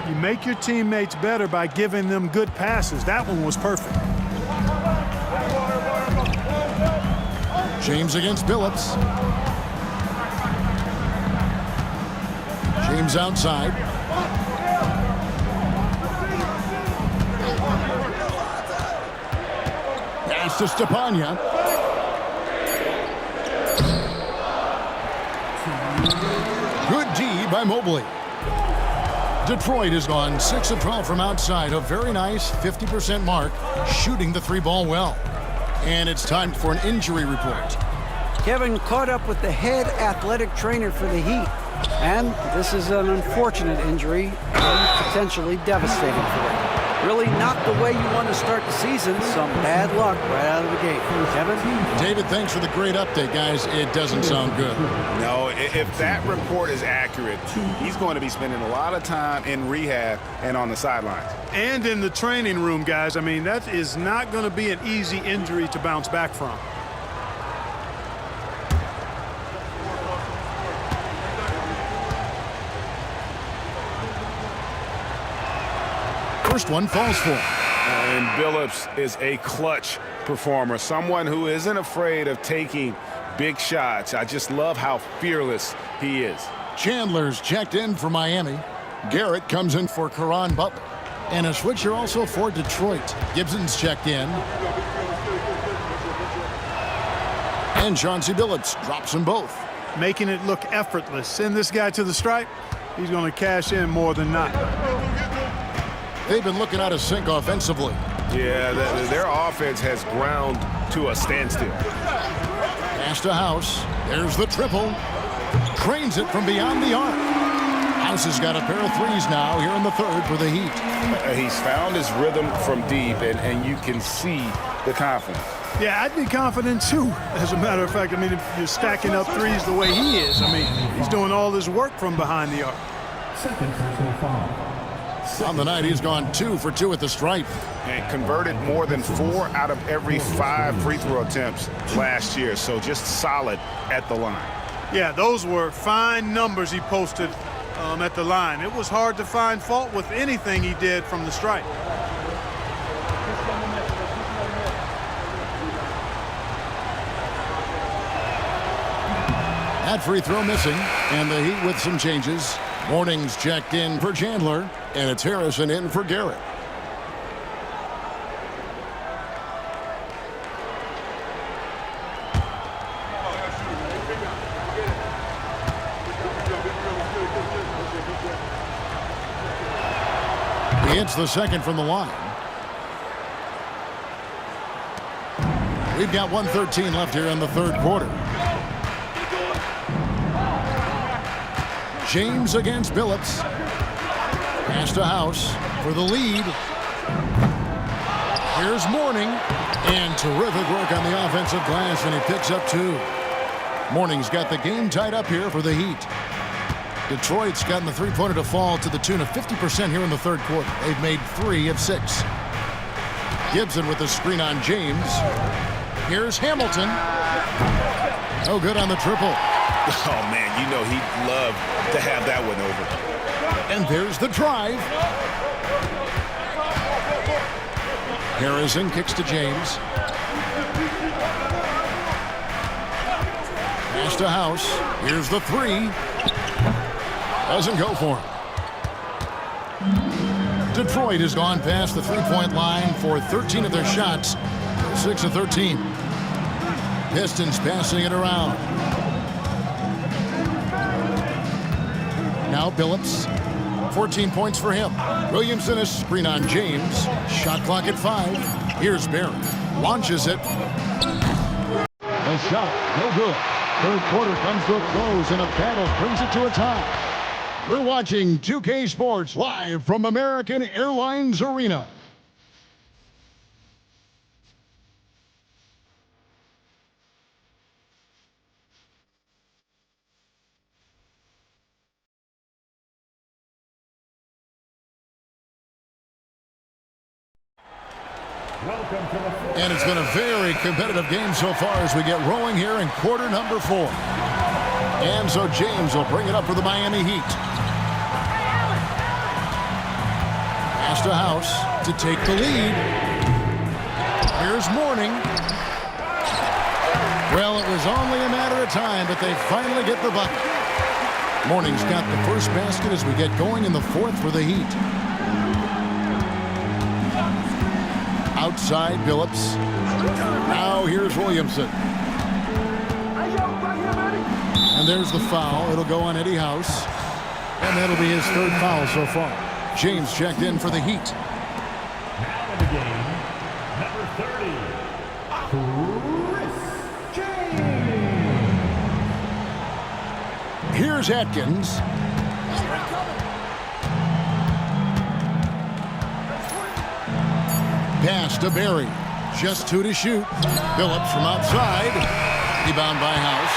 S2: You make your teammates better by giving them good passes. That one was perfect.
S1: James against Billups. James outside. Pass to Stepanya. Good D by Mobley. Detroit has gone 6 of 12 from outside. A very nice 50% mark, shooting the three ball well. And it's time for an injury report.
S8: Kevin caught up with the head athletic trainer for the Heat. And this is an unfortunate injury and potentially devastating for them. Really not the way you want to start the season. Some bad luck right out of the gate. Kevin?
S1: David, thanks for the great update, guys. It doesn't sound good.
S3: No, if that report is accurate, he's going to be spending a lot of time in rehab and on the sidelines.
S2: And in the training room, guys. I mean, that is not going to be an easy injury to bounce back from.
S1: First one falls for him.
S3: And Billups is a clutch performer, someone who isn't afraid of taking big shots. I just love how fearless he is.
S1: Chandler's checked in for Miami. Garrett comes in for Caron Butler. And a switcher also for Detroit. Gibson's checked in. And Chauncey Billups drops them both.
S2: Making it look effortless. Send this guy to the stripe. He's going to cash in more than not.
S1: They've been looking out of sync offensively.
S3: Yeah, their offense has ground to a standstill.
S1: Pass to House. There's the triple. Trains it from beyond the arc. House has got a pair of threes now here in the third for the Heat.
S3: He's found his rhythm from deep, and you can see the confidence.
S2: Yeah, I'd be confident too. As a matter of fact, I mean, if you're stacking up threes the way he is, I mean, he's doing all his work from behind the arc.
S4: Second personal foul.
S1: On the night, he's gone 2 for 2 at the stripe.
S3: And converted more than 4 out of every 5 free throw attempts last year. So just solid at the line.
S2: Yeah, those were fine numbers he posted at the line. It was hard to find fault with anything he did from the stripe.
S1: That free throw missing, and the Heat with some changes. Morning's checked in for Chandler, and it's Harrison in for Garrett. He hits the second from the line. We've got 1:13 left here in the third quarter. James against Billups. Pass to House for the lead. Here's Morning. And terrific work on the offensive glass, and he picks up 2. Morning's got the game tied up here for the Heat. Detroit's gotten the three-pointer to fall to the tune of 50% here in the third quarter. They've made 3 of 6. Gibson with the screen on James. Here's Hamilton. No good on the triple.
S3: Oh, man, you know he'd love to have that one over.
S1: And there's the drive. Harrison kicks to James. Pass to House. Here's the 3. Doesn't go for him. Detroit has gone past the three-point line for 13 of their shots. 6 of 13. Pistons passing it around. Now Billups. 14 points for him. Williamson is screen on James. Shot clock at 5. Here's Barrett. Launches it. The shot, no good. Third quarter comes to a close, and a battle brings it to a tie. We're watching 2K Sports live from American Airlines Arena. And it's been a very competitive game so far as we get rolling here in quarter number 4. And so James will bring it up for the Miami Heat. Pass to House to take the lead. Here's Morning. Well, it was only a matter of time, but they finally get the bucket. Morning's got the first basket as we get going in the fourth for the Heat. Outside, Billups. Now here's Williamson. And there's the foul. It'll go on Eddie House. And that'll be his third foul so far. James checked in for the Heat.
S4: Now in the game, number 30, Chris James.
S1: Here's Atkins. Pass to Barry. Just 2 to shoot. Billups from outside. Rebound by House.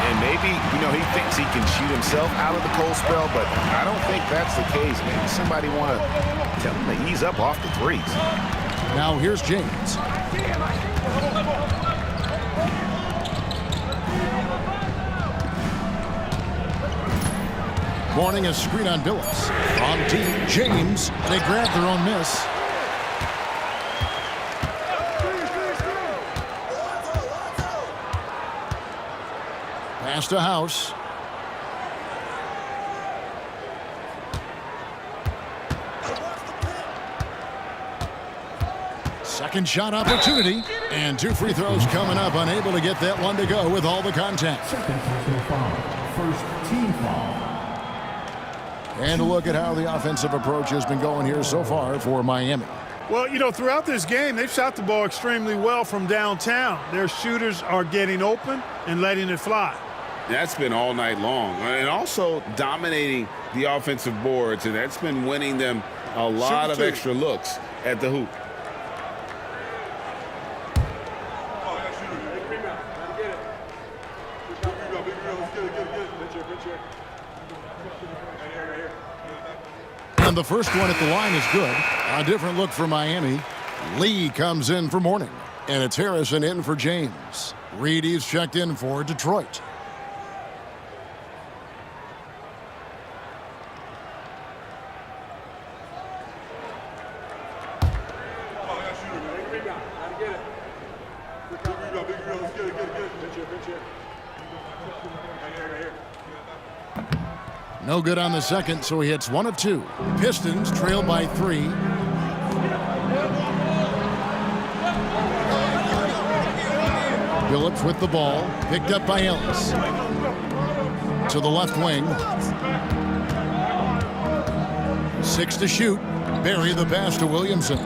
S3: And maybe, he thinks he can shoot himself out of the cold spell, but I don't think that's the case. Maybe somebody want to tell him to ease up off the threes.
S1: Now here's James. Morning a screen on Billups. On deep, James. They grab their own miss. Pass to House. Second shot opportunity. And 2 free throws coming up. Unable to get that one to go with all the contact.
S4: Second personal foul. First team foul.
S1: And a look at how the offensive approach has been going here so far for Miami.
S2: Well, throughout this game, they've shot the ball extremely well from downtown. Their shooters are getting open and letting it fly.
S3: That's been all night long. And also dominating the offensive boards, and that's been winning them a lot of extra looks at the hoop.
S1: And the first one at the line is good. A different look for Miami. Lee comes in for Morning. And it's Harrison in for James. Reedy's checked in for Detroit. No good on the second, so he hits 1 of 2. Pistons trail by 3. Billups with the ball, picked up by Ellis. To the left wing. 6 to shoot. Barry the pass to Williamson.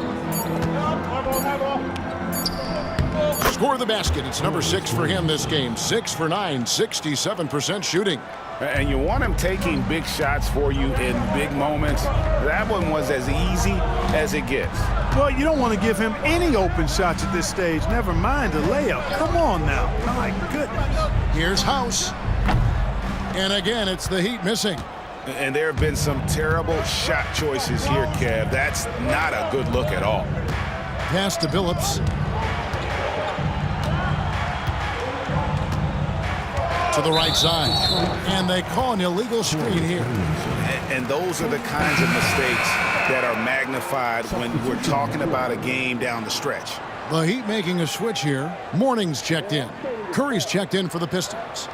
S1: Score the basket. It's number 6 for him this game. 6 for 9, 67% shooting.
S3: And you want him taking big shots for you in big moments. That one was as easy as it gets.
S2: Well, you don't want to give him any open shots at this stage. Never mind a layup. Come on now. My goodness.
S1: Here's House. And again, it's the Heat missing.
S3: And there have been some terrible shot choices here, Kev. That's not a good look at all.
S1: Pass to Billups. To the right side. And they call an illegal screen here.
S3: And those are the kinds of mistakes that are magnified when we're talking about a game down the stretch.
S1: The Heat making a switch here. Morning's checked in. Curry's checked in for the Pistons.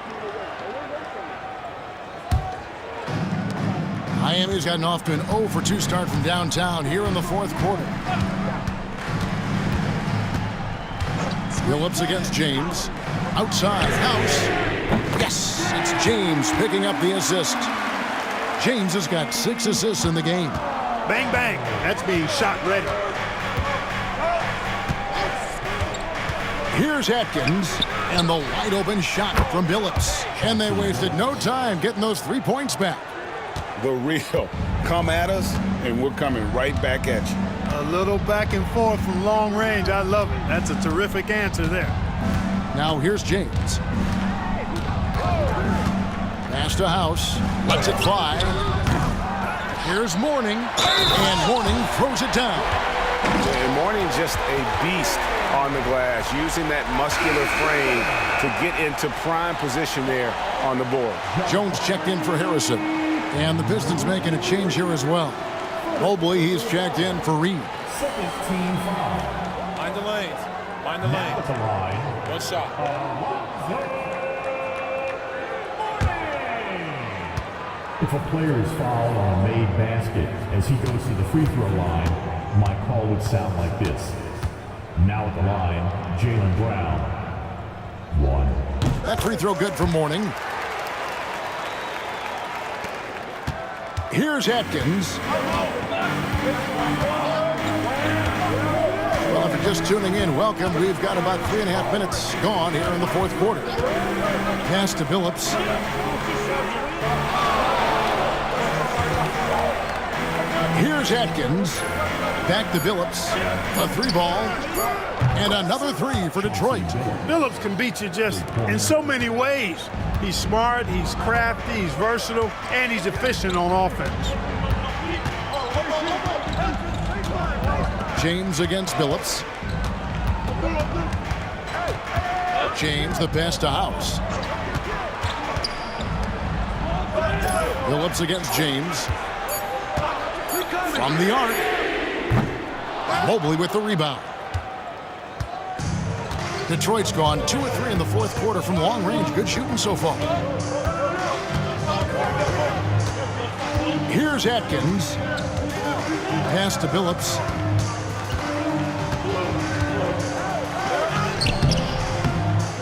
S1: Miami's gotten off to an 0 for 2 start from downtown here in the fourth quarter. Billups against James. Outside, House. Yes, it's James picking up the assist. James has got 6 assists in the game.
S2: Bang, bang. That's being shot ready.
S1: Here's Atkins, and the wide open shot from Billups. And they wasted no time getting those 3 points back.
S3: The real come at us, and we're coming right back at you.
S2: A little back and forth from long range. I love it. That's a terrific answer there.
S1: Now here's James. Pass to House. Lets it fly. Here's Morning. And Morning throws it down.
S3: And Morning just a beast on the glass, using that muscular frame to get into prime position there on the board.
S1: Jones checked in for Harrison. And the Pistons making a change here as well. Mobley, he's checked in for Reed.
S4: Second team foul.
S6: Mind the lanes. Mind the
S4: Now at
S6: lanes.
S4: the line,
S6: 1 shot.
S4: If a player is fouled on a made basket as he goes to the free throw line, my call would sound like this. Now at the line, Jaylen Brown. 1.
S1: That free throw good for Mourning. Here's Atkins. Well, if you're just tuning in, welcome. We've got about 3.5 minutes gone here in the fourth quarter. Pass to Billups. Here's Atkins. Back to Billups. A 3-ball. And another 3 for Detroit.
S2: Billups can beat you just in so many ways. He's smart, he's crafty, he's versatile, and he's efficient on offense.
S1: James against Billups. James, the pass to House. Billups against James. From the arc. Mobley with the rebound. Detroit's gone 2 of 3 in the fourth quarter from long range. Good shooting so far. Here's Atkins. Pass to Billups.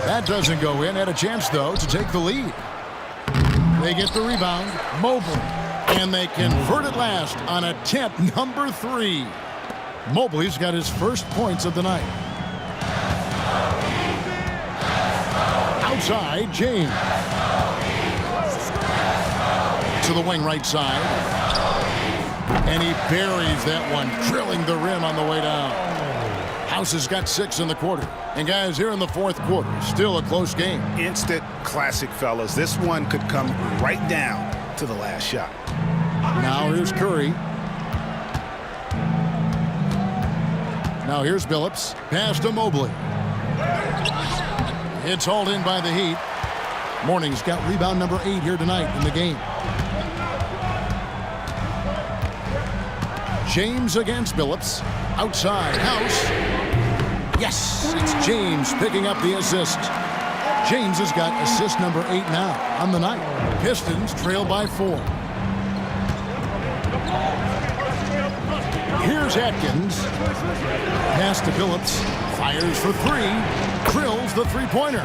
S1: That doesn't go in. Had a chance, though, to take the lead. They get the rebound. Mobley. And they convert it last on attempt number 3. Mobley's got his first points of the night. Outside, James. To the wing right side. And he buries that one, drilling the rim on the way down. House has got 6 in the quarter. And guys, here in the fourth quarter, still a close game.
S3: Instant classic, fellas. This one could come right down to the last shot.
S1: Now here's Curry. Now here's Billups. Pass to Mobley. It's hauled in by the Heat. Mourning's got rebound number 8 here tonight in the game. James against Billups. Outside, House. Yes, it's James picking up the assist. James has got assist number 8 now on the night. Pistons trail by 4. Here's Atkins. Pass to Billups. Fires for 3. Drills the three-pointer.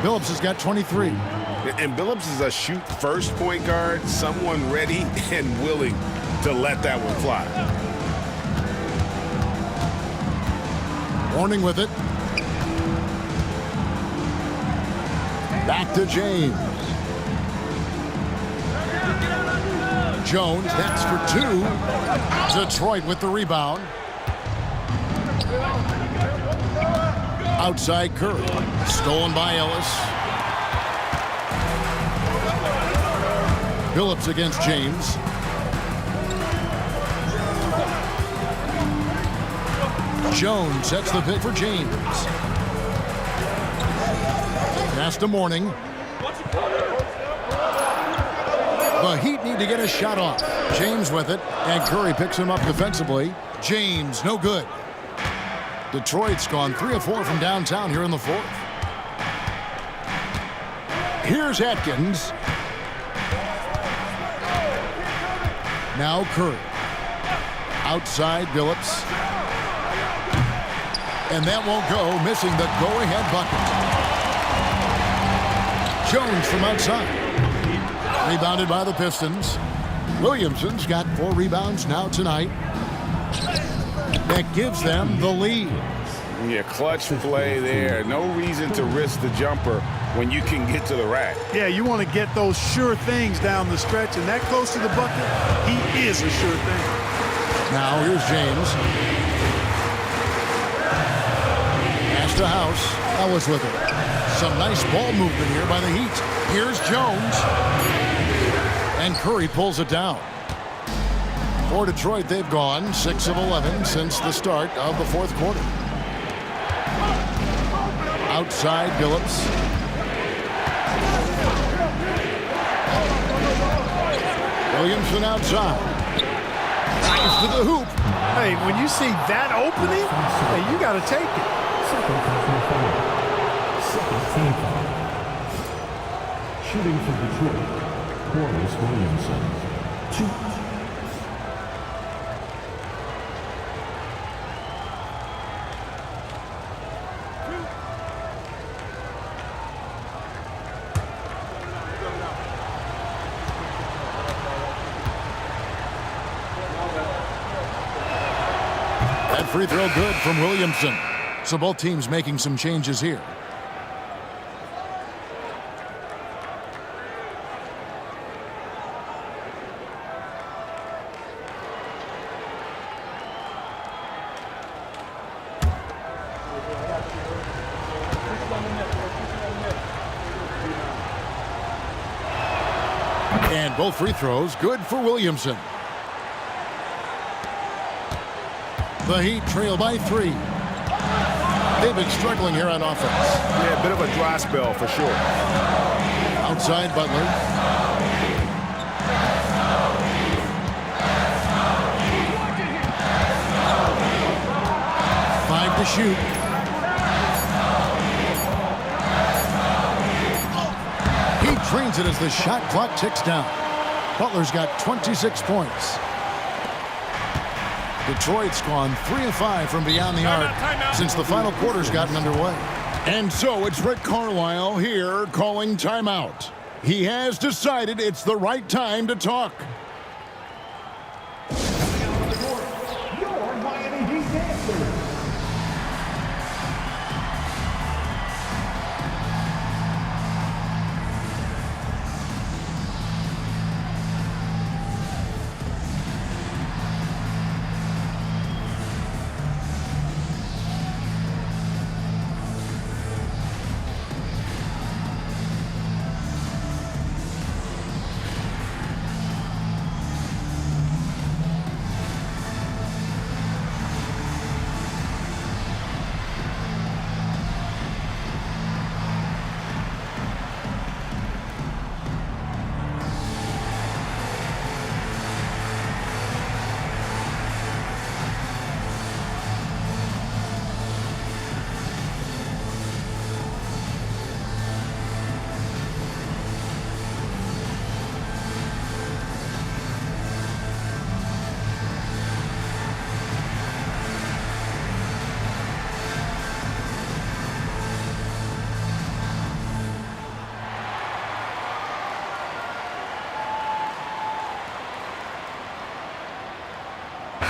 S1: Billups has got 23.
S3: And Billups is a shoot-first point guard, someone ready and willing to let that one fly.
S1: Mourning with it. Back to James. Jones, that's for 2. Detroit with the rebound. Outside Curry. Stolen by Ellis. Billups against James. Jones sets the pick for James. Pass to Mourning. The Heat need to get a shot off. James with it, and Curry picks him up defensively. James, no good. Detroit's gone 3 of 4 from downtown here in the fourth. Here's Atkins. Now Curry. Outside Billups. And that won't go, missing the go-ahead bucket. Jones from outside. Rebounded by the Pistons. Williamson's got 4 rebounds now tonight. That gives them the lead.
S3: Yeah, clutch play there. No reason to risk the jumper when you can get to the rack.
S2: Yeah, you want to get those sure things down the stretch, and that close to the bucket, he is a sure thing.
S1: Now here's James. Pass to House. Ellis with it. Some nice ball movement here by the Heat. Here's Jones. And Curry pulls it down. For Detroit, they've gone 6 of 11 since the start of the fourth quarter. Outside Billups. Williamson outside. Drives to the hoop.
S2: Hey, when you see that opening, hey, you got to take it.
S4: Second team foul. Shooting for Detroit, Corliss Williamson. 2.
S1: That free throw good from Williamson. So both teams making some changes here. And both free throws good for Williamson. The Heat trail by 3. They've been struggling here on offense.
S3: Yeah, a bit of a dry spell for sure.
S1: Outside Butler. Five to shoot. He drains it as the shot clock ticks down. Butler's got 26 points. Detroit's gone 3 of 5 from beyond the arc since the final quarter's gotten underway. And so it's Rick Carlisle here calling timeout. He has decided it's the right time to talk.
S4: Your Miami Heat dancers.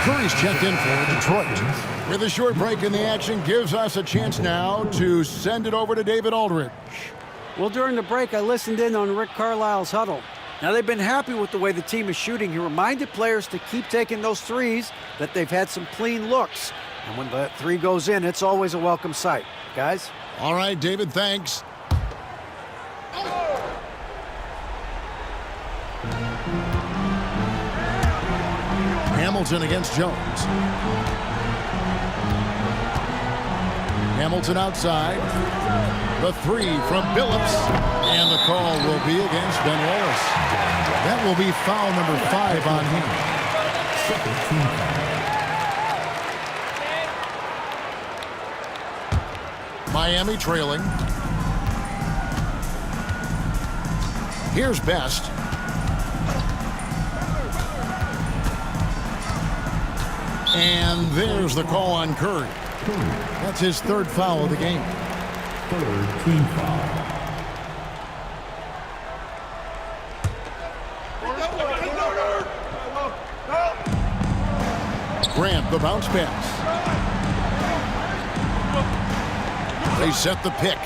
S1: Curry's checked in for Detroit. With a short break in the action, gives us a chance now to send it over to David Aldridge.
S8: Well, during the break, I listened in on Rick Carlisle's huddle. Now, they've been happy with the way the team is shooting. He reminded players to keep taking those threes, that they've had some clean looks. And when that three goes in, it's always a welcome sight. Guys?
S1: All right, David, thanks. Hamilton against Jones. Hamilton outside. The three from Billups. And the call will be against Ben Wallace. That will be foul number 5 on him. Miami trailing. Here's Best. And there's the call on Curry. That's his 3rd foul of the game.
S4: 3rd team foul.
S1: Grant, the bounce pass. They set the pick.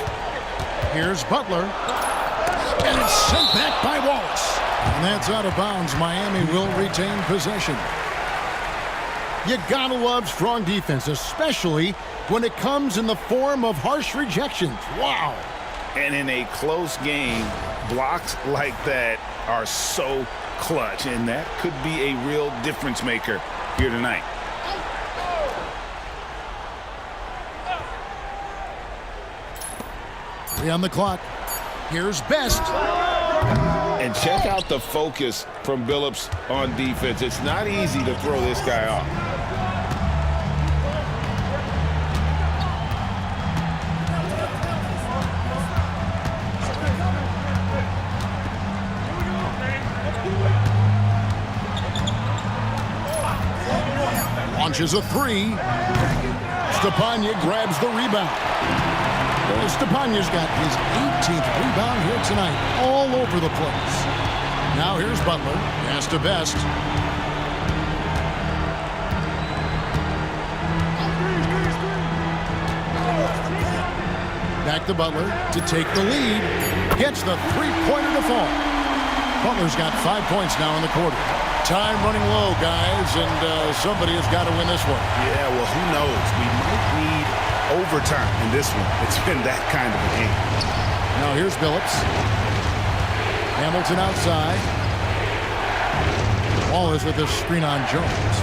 S1: Here's Butler. And it's sent back by Wallace. And that's out of bounds. Miami will retain possession. You gotta love strong defense, especially when it comes in the form of harsh rejections. Wow.
S3: And in a close game, blocks like that are so clutch, and that could be a real difference maker here tonight.
S1: Three on the clock. Here's Best.
S5: And check out the focus from Billups on defense. It's not easy to throw this guy off.
S1: Launches a three. Stepanya grabs the rebound. Well, Stepanya's got his 18th rebound here tonight, all over the place. Now here's Butler, pass to Best. Back to Butler to take the lead. Gets the three-pointer to fall. Butler's got 5 points now in the quarter. Time running low, guys, and somebody has got to win this one.
S3: Yeah, well, who knows? We might need overtime in this one. It's been that kind of a game.
S1: Now here's Billups. Hamilton outside. Wallace with the screen on Jones.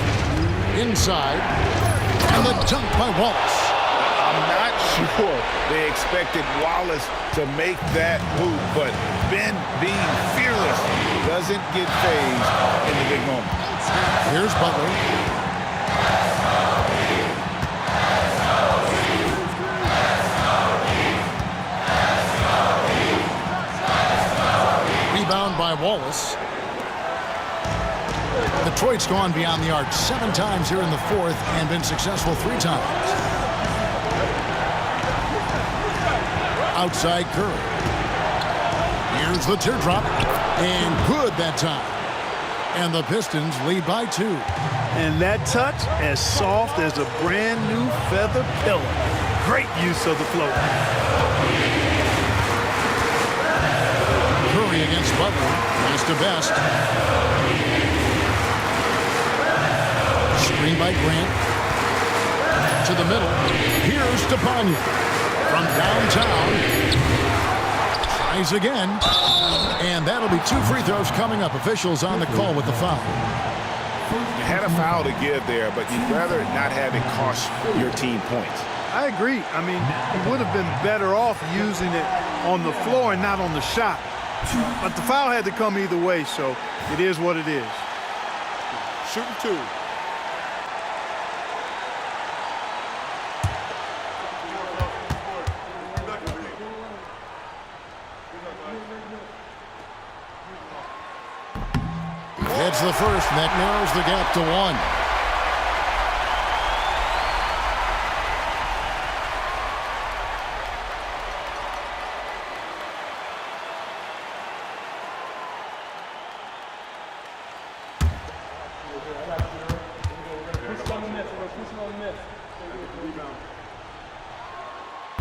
S1: Inside. And the dunk by Wallace.
S3: I'm not sure they expected Wallace to make that move, but Ben, being fearless, doesn't get phased in the big moment.
S1: Here's Butler. Rebound by Wallace. Detroit's gone beyond the arc 7 times here in the fourth and been successful 3 times. Outside Curry. Here's the teardrop. And good that time. And the Pistons lead by 2.
S2: And that touch as soft as a brand new feather pillow. Great use of the float.
S1: Curry against Butler. Pass to Best. Screen by Grant. To the middle. Here's Stepanya. From downtown. Tries again. And that'll be 2 free throws coming up. Officials on the call with the foul.
S3: You had a foul to give there, but you'd rather not have it cost your team points.
S2: I agree. I mean, he would have been better off using it on the floor and not on the shot. But the foul had to come either way, so it is what it is.
S6: Shooting 2.
S1: That's the first, and that narrows the gap to 1.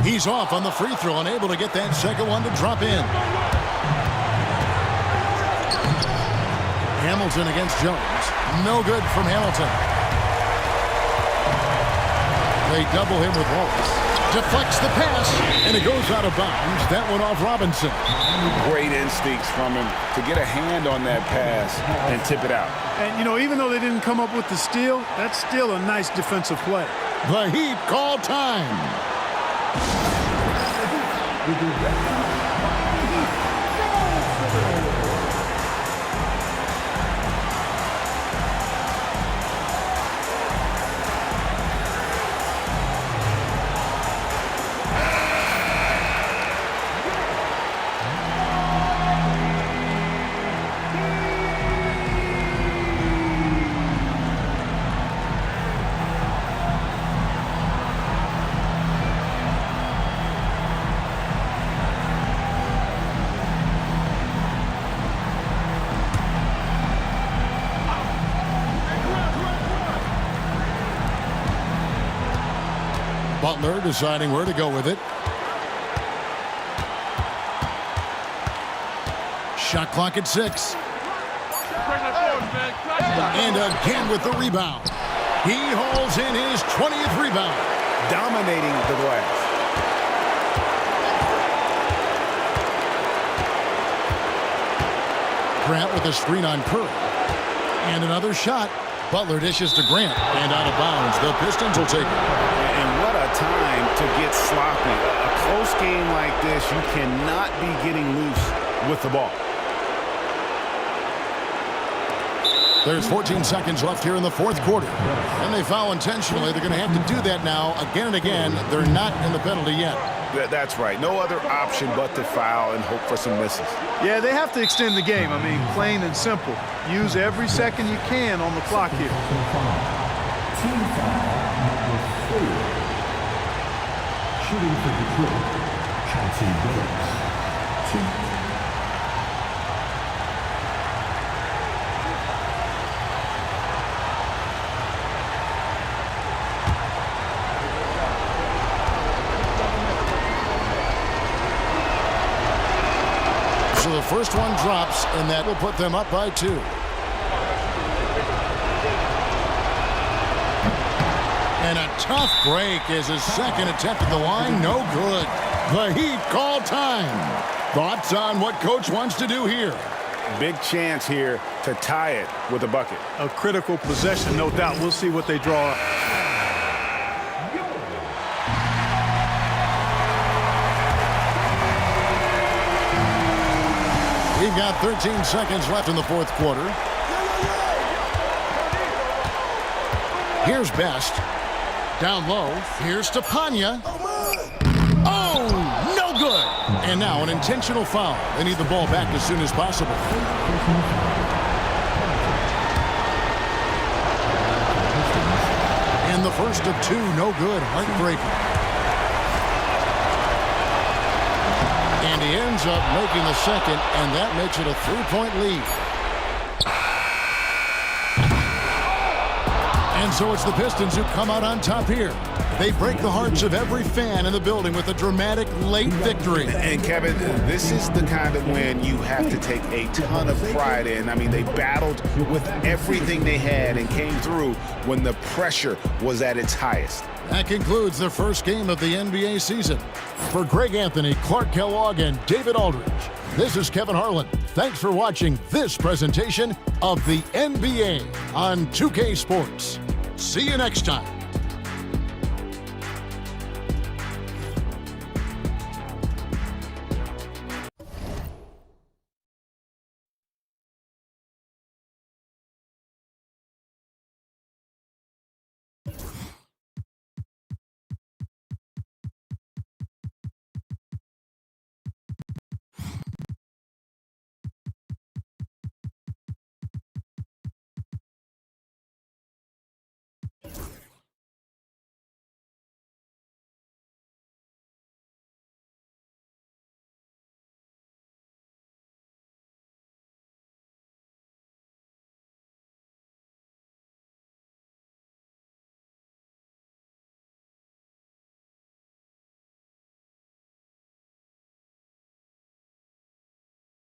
S1: He's off on the free throw, unable to get that second one to drop in. Hamilton against Jones. No good from Hamilton. They double him with Wallace. Deflects the pass, and it goes out of bounds. That one off Robinson.
S3: Great instincts from him to get a hand on that pass and tip it out.
S2: And, you know, even though they didn't come up with the steal, that's still a nice defensive play.
S1: The Heat call time. Butler deciding where to go with it. Shot clock at 6. And again with the rebound. He hauls in his 20th rebound.
S3: Dominating the glass.
S1: Grant with a screen on Curry. And another shot. Butler dishes to Grant. And out of bounds. The Pistons will take it.
S3: And what a time to get sloppy. A close game like this, you cannot be getting loose with the ball.
S1: There's 14 seconds left here in the fourth quarter. And they foul intentionally. They're going to have to do that now again and again. They're not in the penalty yet.
S3: That's right. No other option but to foul and hope for some misses.
S2: Yeah, they have to extend the game. I mean, plain and simple. Use every second you can on the clock here.
S4: Team foul number 4. Shooting for Detroit, Chauncey Billups. 2.
S1: So the first one drops, and that will put them up by 2. And a tough break is his second attempt at the line. No good. The Heat call time. Thoughts on what Coach wants to do here?
S3: Big chance here to tie it with a bucket.
S2: A critical possession, no doubt. We'll see what they draw up.
S1: We've got 13 seconds left in the fourth quarter. Here's Best. Down low. Here's Stepanya. Oh, no good. And now an intentional foul. They need the ball back as soon as possible. And the first of 2, no good. Heartbreaking. And he ends up making the second, and that makes it a 3-point lead. And so it's the Pistons who come out on top here. They break the hearts of every fan in the building with a dramatic late victory.
S3: And Kevin, this is the kind of win you have to take a ton of pride in. I mean, they battled with everything they had and came through when the pressure was at its highest.
S1: That concludes the first game of the NBA season. For Greg Anthony, Clark Kellogg, and David Aldridge, this is Kevin Harlan. Thanks for watching this presentation of the NBA on 2K Sports. See you next time.